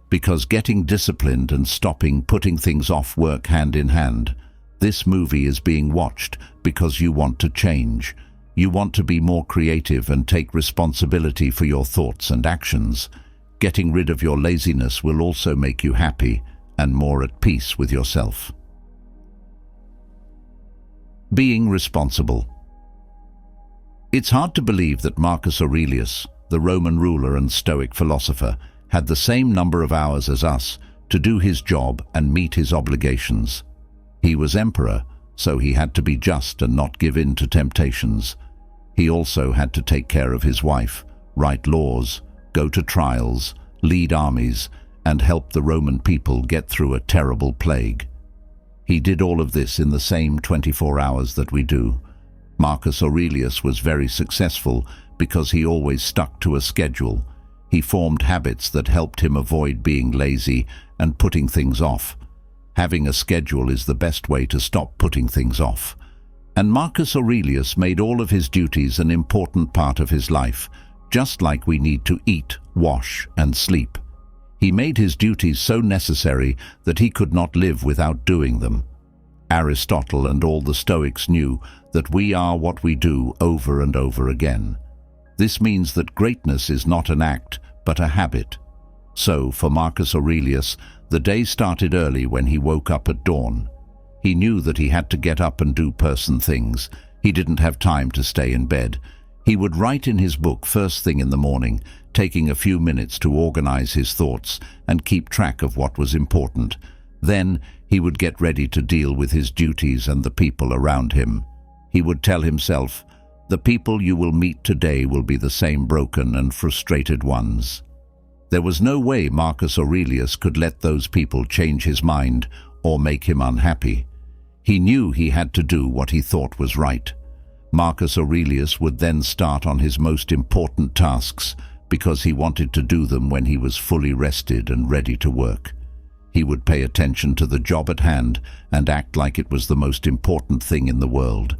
because getting disciplined and stopping putting things off work hand in hand. This movie is being watched because you want to change. You want to be more creative and take responsibility for your thoughts and actions. Getting rid of your laziness will also make you happy and more at peace with yourself. Being responsible. It's hard to believe that Marcus Aurelius, the Roman ruler and Stoic philosopher, had the same number of hours as us to do his job and meet his obligations. He was emperor, so he had to be just and not give in to temptations. He also had to take care of his wife, write laws, go to trials, lead armies, and help the Roman people get through a terrible plague. He did all of this in the same 24 hours that we do. Marcus Aurelius was very successful because he always stuck to a schedule. He formed habits that helped him avoid being lazy and putting things off. Having a schedule is the best way to stop putting things off. And Marcus Aurelius made all of his duties an important part of his life, just like we need to eat, wash, and sleep. He made his duties so necessary that he could not live without doing them. Aristotle and all the Stoics knew that we are what we do over and over again. This means that greatness is not an act, but a habit. So, for Marcus Aurelius, the day started early when he woke up at dawn. He knew that he had to get up and do person things. He didn't have time to stay in bed. He would write in his book first thing in the morning, taking a few minutes to organize his thoughts and keep track of what was important. Then, He would get ready to deal with his duties and the people around him. He would tell himself, "The people you will meet today will be the same broken and frustrated ones." There was no way Marcus Aurelius could let those people change his mind or make him unhappy. He knew he had to do what he thought was right. Marcus Aurelius would then start on his most important tasks because he wanted to do them when he was fully rested and ready to work. He would pay attention to the job at hand and act like it was the most important thing in the world.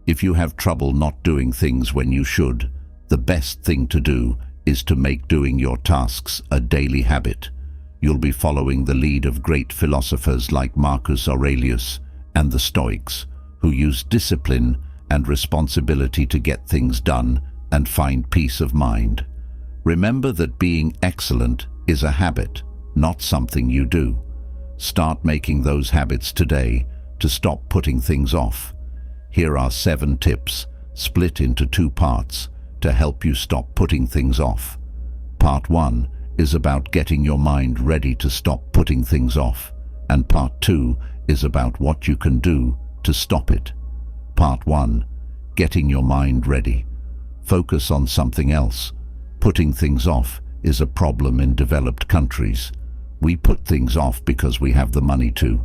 If you have trouble not doing things when you should, the best thing to do is to make doing your tasks a daily habit. You'll be following the lead of great philosophers like Marcus Aurelius and the Stoics, who used discipline and responsibility to get things done and find peace of mind. Remember that being excellent is a habit, not something you do. Start making those habits today to stop putting things off. Here are 7 tips, split into 2 parts, to help you stop putting things off. Part 1 is about getting your mind ready to stop putting things off, and Part 2 is about what you can do to stop it. Part 1. Getting your mind ready. Focus on something else. Putting things off is a problem in developed countries. We put things off because we have the money to.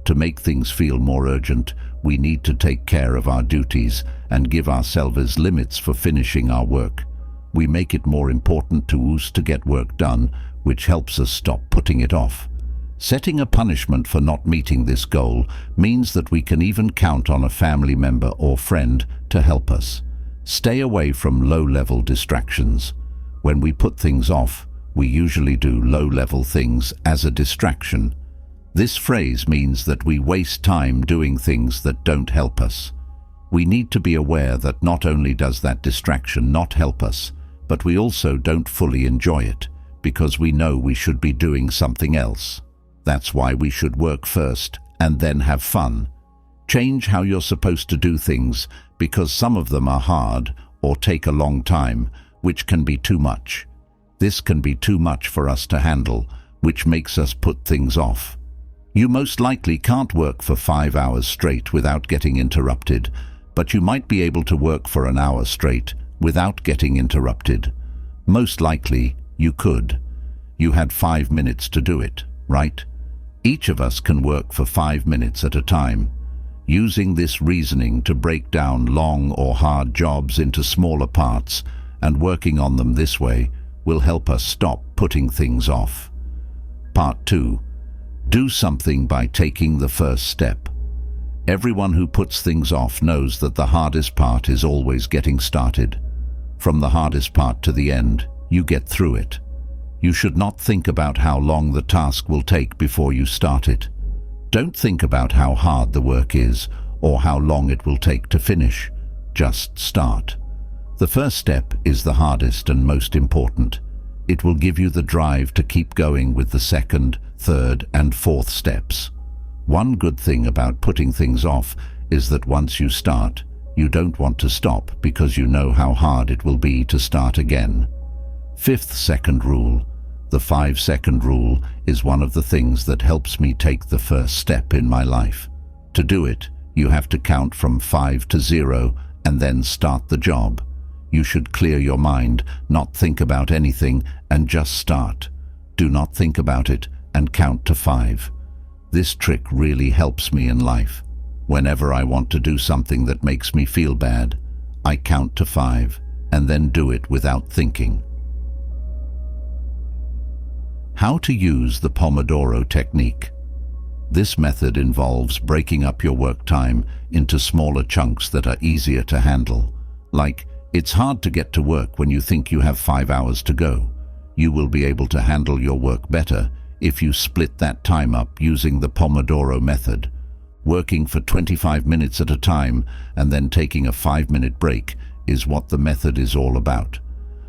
To make things feel more urgent, we need to take care of our duties and give ourselves limits for finishing our work. We make it more important to us to get work done, which helps us stop putting it off. Setting a punishment for not meeting this goal means that we can even count on a family member or friend to help us. Stay away from low-level distractions. When we put things off, we usually do low-level things as a distraction. This phrase means that we waste time doing things that don't help us. We need to be aware that not only does that distraction not help us, but we also don't fully enjoy it, because we know we should be doing something else. That's why we should work first and then have fun. Change how you're supposed to do things, because some of them are hard or take a long time, which can be too much. This can be too much for us to handle, which makes us put things off. You most likely can't work for 5 hours straight without getting interrupted, but you might be able to work for an hour straight without getting interrupted. Most likely, you could. You had 5 minutes to do it, right? Each of us can work for 5 minutes at a time. Using this reasoning to break down long or hard jobs into smaller parts and working on them this way will help us stop putting things off. Part 2. Do something by taking the first step. Everyone who puts things off knows that the hardest part is always getting started. From the hardest part to the end, you get through it. You should not think about how long the task will take before you start it. Don't think about how hard the work is or how long it will take to finish. Just start. The first step is the hardest and most important. It will give you the drive to keep going with the second, third, and fourth steps. One good thing about putting things off is that once you start, you don't want to stop because you know how hard it will be to start again. 5th second rule. The 5-second rule is one of the things that helps me take the first step in my life. To do it, you have to count from 5 to 0 and then start the job. You should clear your mind, not think about anything, and just start. Do not think about it and count to 5. This trick really helps me in life. Whenever I want to do something that makes me feel bad, I count to 5 and then do it without thinking. How to use the Pomodoro technique. This method involves breaking up your work time into smaller chunks that are easier to handle. Like, it's hard to get to work when you think you have 5 hours to go. You will be able to handle your work better if you split that time up using the Pomodoro method. Working for 25 minutes at a time and then taking a 5-minute break is what the method is all about.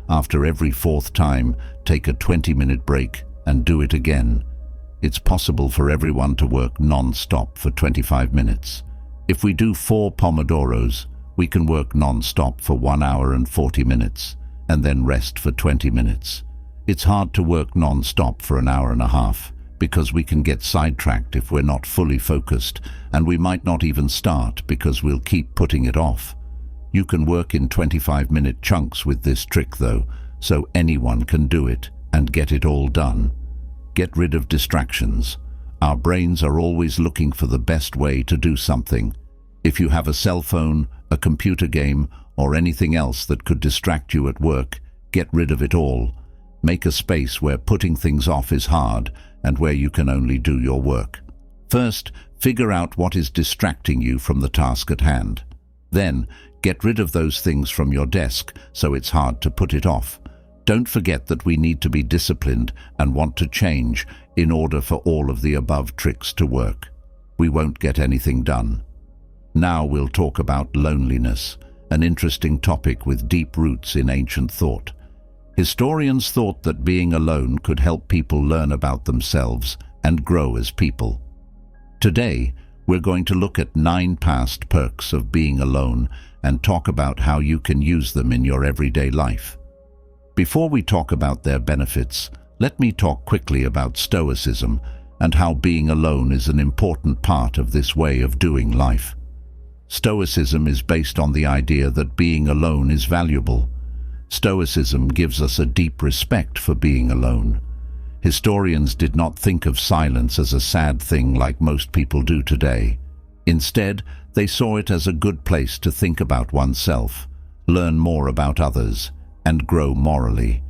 After every 4th time, take a 20-minute break and do it again. It's possible for everyone to work non-stop for 25 minutes. If we do 4 Pomodoros, we can work non-stop for 1 hour and 40 minutes, and then rest for 20 minutes. It's hard to work non-stop for an hour and a half, because we can get sidetracked if we're not fully focused, and we might not even start because we'll keep putting it off. You can work in 25-minute chunks with this trick though, so anyone can do it and get it all done. Get rid of distractions. Our brains are always looking for the best way to do something. If you have a cell phone, a computer game, or anything else that could distract you at work, get rid of it all. Make a space where putting things off is hard and where you can only do your work. First, figure out what is distracting you from the task at hand. Then, get rid of those things from your desk so it's hard to put it off. Don't forget that we need to be disciplined and want to change in order for all of the above tricks to work. We won't get anything done. Now we'll talk about loneliness, an interesting topic with deep roots in ancient thought. Historians thought that being alone could help people learn about themselves and grow as people. Today, we're going to look at 9 past perks of being alone and talk about how you can use them in your everyday life. Before we talk about their benefits, let me talk quickly about Stoicism and how being alone is an important part of this way of doing life. Stoicism is based on the idea that being alone is valuable. Stoicism gives us a deep respect for being alone. Historians did not think of silence as a sad thing like most people do today. Instead, they saw it as a good place to think about oneself, learn more about others, and grow morally.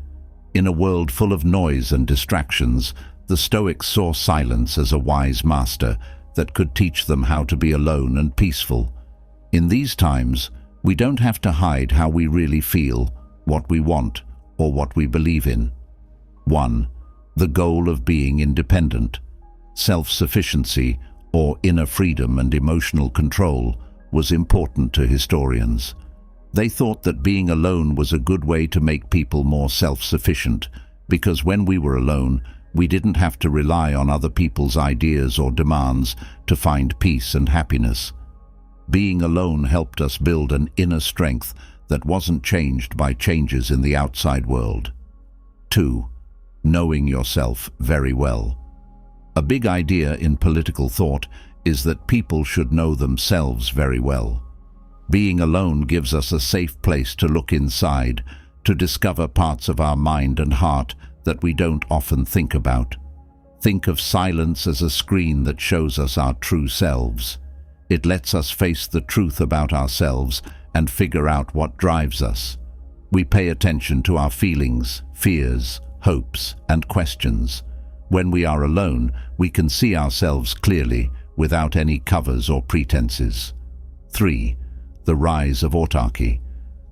In a world full of noise and distractions, the Stoics saw silence as a wise master that could teach them how to be alone and peaceful. In these times, we don't have to hide how we really feel, what we want, or what we believe in. 1. The goal of being independent. Self-sufficiency, or inner freedom and emotional control, was important to historians. They thought that being alone was a good way to make people more self-sufficient, because when we were alone, we didn't have to rely on other people's ideas or demands to find peace and happiness. Being alone helped us build an inner strength that wasn't changed by changes in the outside world. 2. Knowing yourself very well. A big idea in political thought is that people should know themselves very well. Being alone gives us a safe place to look inside, to discover parts of our mind and heart that we don't often think about. Think of silence as a screen that shows us our true selves. It lets us face the truth about ourselves and figure out what drives us. We pay attention to our feelings, fears, hopes, and questions. When we are alone, we can see ourselves clearly without any covers or pretenses. 3. The rise of autarky.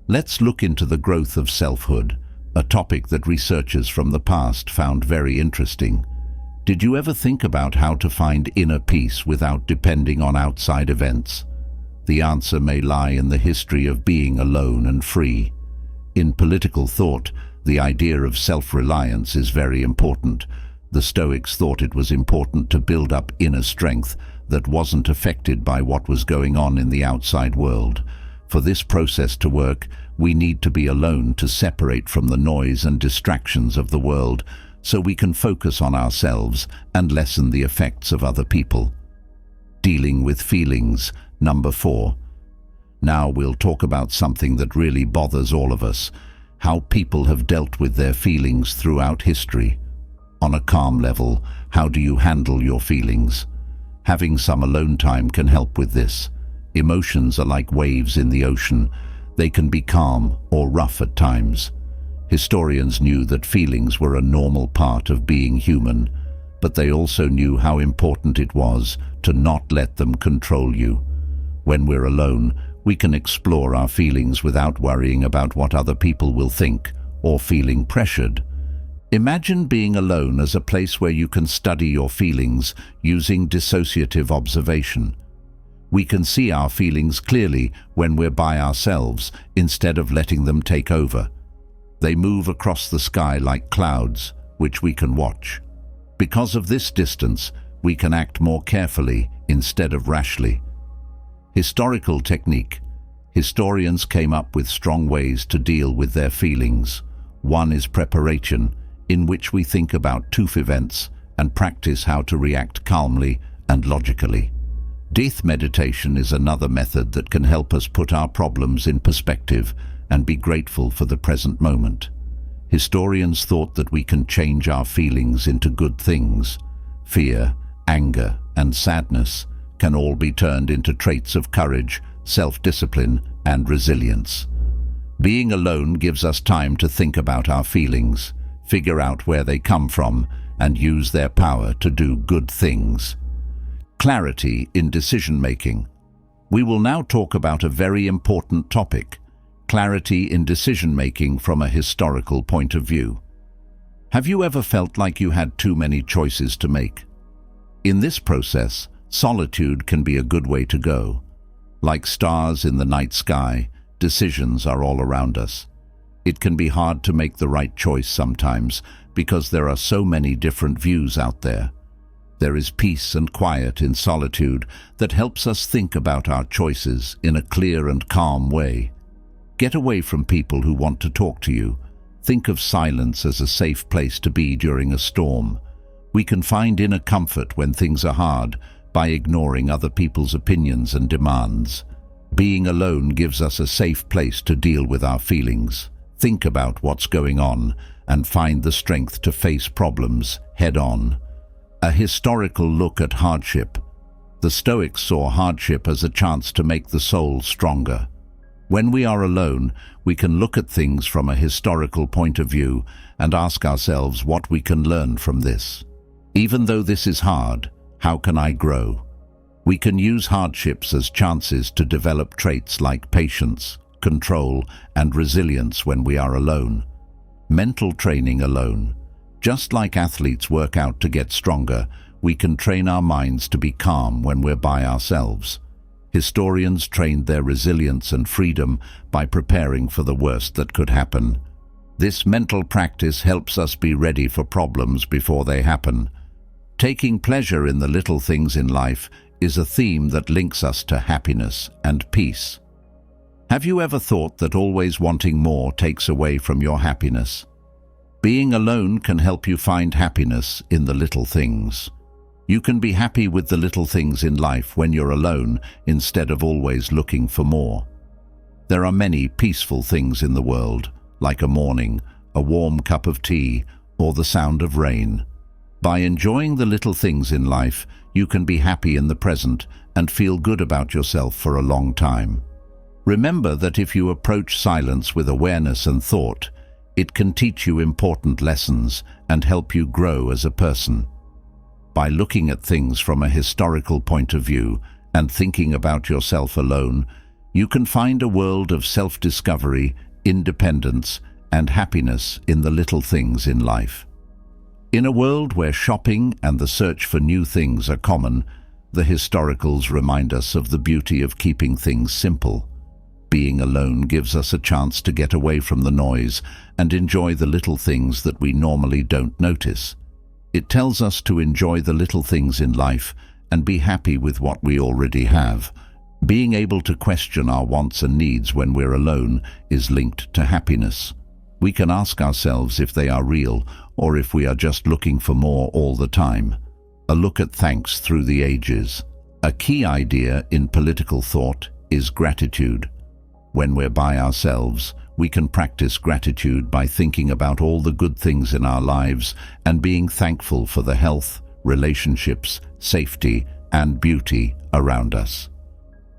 Let's look into the growth of selfhood, a topic that researchers from the past found very interesting. Did you ever think about how to find inner peace without depending on outside events? The answer may lie in the history of being alone and free. In political thought, the idea of self-reliance is very important. The Stoics thought it was important to build up inner strength that wasn't affected by what was going on in the outside world. For this process to work, we need to be alone to separate from the noise and distractions of the world so we can focus on ourselves and lessen the effects of other people. Dealing with feelings. Number 4. Now we'll talk about something that really bothers all of us, how people have dealt with their feelings throughout history. On a calm level, how do you handle your feelings? Having some alone time can help with this. Emotions are like waves in the ocean. They can be calm or rough at times. Historians knew that feelings were a normal part of being human, but they also knew how important it was to not let them control you. When we're alone, we can explore our feelings without worrying about what other people will think or feeling pressured. Imagine being alone as a place where you can study your feelings using dissociative observation. We can see our feelings clearly when we're by ourselves instead of letting them take over. They move across the sky like clouds, which we can watch. Because of this distance, we can act more carefully instead of rashly. Historical technique. Historians came up with strong ways to deal with their feelings. One is preparation, in which we think about two events and practice how to react calmly and logically. Death meditation is another method that can help us put our problems in perspective and be grateful for the present moment. Historians thought that we can change our feelings into good things. Fear, anger, and sadness can all be turned into traits of courage, self-discipline, and resilience. Being alone gives us time to think about our feelings, figure out where they come from, and use their power to do good things. Clarity in decision-making. We will now talk about a very important topic: clarity in decision-making from a historical point of view. Have you ever felt like you had too many choices to make? In this process, solitude can be a good way to go. Like stars in the night sky, decisions are all around us. It can be hard to make the right choice sometimes because there are so many different views out there. There is peace and quiet in solitude that helps us think about our choices in a clear and calm way. Get away from people who want to talk to you. Think of silence as a safe place to be during a storm. We can find inner comfort when things are hard by ignoring other people's opinions and demands. Being alone gives us a safe place to deal with our feelings, think about what's going on, and find the strength to face problems head-on. A historical look at hardship. The Stoics saw hardship as a chance to make the soul stronger. When we are alone, we can look at things from a historical point of view and ask ourselves what we can learn from this. Even though this is hard, how can I grow? We can use hardships as chances to develop traits like patience, control, and resilience when we are alone. Mental training alone. Just like athletes work out to get stronger, we can train our minds to be calm when we're by ourselves. Historians trained their resilience and freedom by preparing for the worst that could happen. This mental practice helps us be ready for problems before they happen. Taking pleasure in the little things in life is a theme that links us to happiness and peace. Have you ever thought that always wanting more takes away from your happiness? Being alone can help you find happiness in the little things. You can be happy with the little things in life when you're alone instead of always looking for more. There are many peaceful things in the world, like a morning, a warm cup of tea, or the sound of rain. By enjoying the little things in life, you can be happy in the present and feel good about yourself for a long time. Remember that if you approach silence with awareness and thought, it can teach you important lessons and help you grow as a person. By looking at things from a historical point of view and thinking about yourself alone, you can find a world of self-discovery, independence, and happiness in the little things in life. In a world where shopping and the search for new things are common, the historicals remind us of the beauty of keeping things simple. Being alone gives us a chance to get away from the noise and enjoy the little things that we normally don't notice. It tells us to enjoy the little things in life and be happy with what we already have. Being able to question our wants and needs when we're alone is linked to happiness. We can ask ourselves if they are real or if we are just looking for more all the time. A look at thanks through the ages. A key idea in political thought is gratitude. When we're by ourselves, we can practice gratitude by thinking about all the good things in our lives and being thankful for the health, relationships, safety, and beauty around us.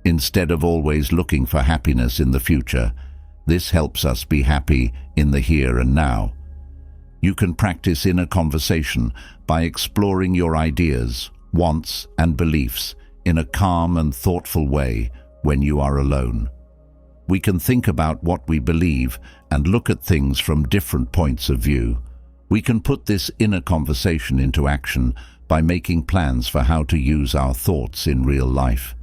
Instead of always looking for happiness in the future, this helps us be happy in the here and now. You can practice inner conversation by exploring your ideas, wants, and beliefs in a calm and thoughtful way when you are alone. We can think about what we believe and look at things from different points of view. We can put this inner conversation into action by making plans for how to use our thoughts in real life.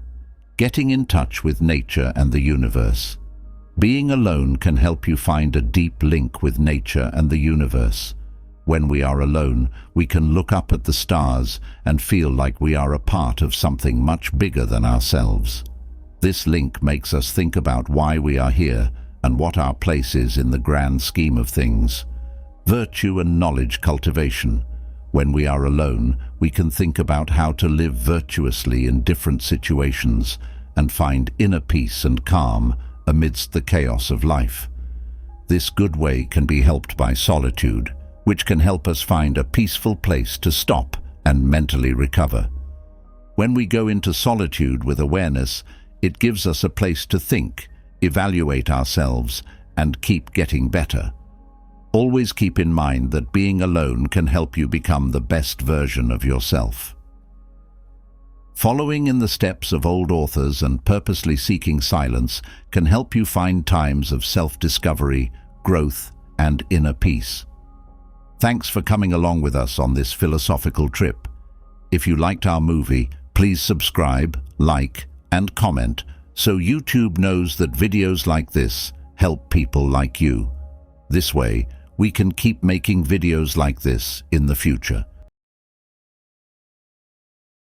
Getting in touch with nature and the universe. Being alone can help you find a deep link with nature and the universe. When we are alone, we can look up at the stars and feel like we are a part of something much bigger than ourselves. This link makes us think about why we are here and what our place is in the grand scheme of things. Virtue and knowledge cultivation. When we are alone, we can think about how to live virtuously in different situations and find inner peace and calm amidst the chaos of life. This good way can be helped by solitude, which can help us find a peaceful place to stop and mentally recover. When we go into solitude with awareness, it gives us a place to think, evaluate ourselves, and keep getting better. Always keep in mind that being alone can help you become the best version of yourself. Following in the steps of old authors and purposely seeking silence can help you find times of self-discovery, growth, and inner peace. Thanks for coming along with us on this philosophical trip. If you liked our movie, please subscribe, like, and comment so YouTube knows that videos like this help people like you. This way, we can keep making videos like this in the future.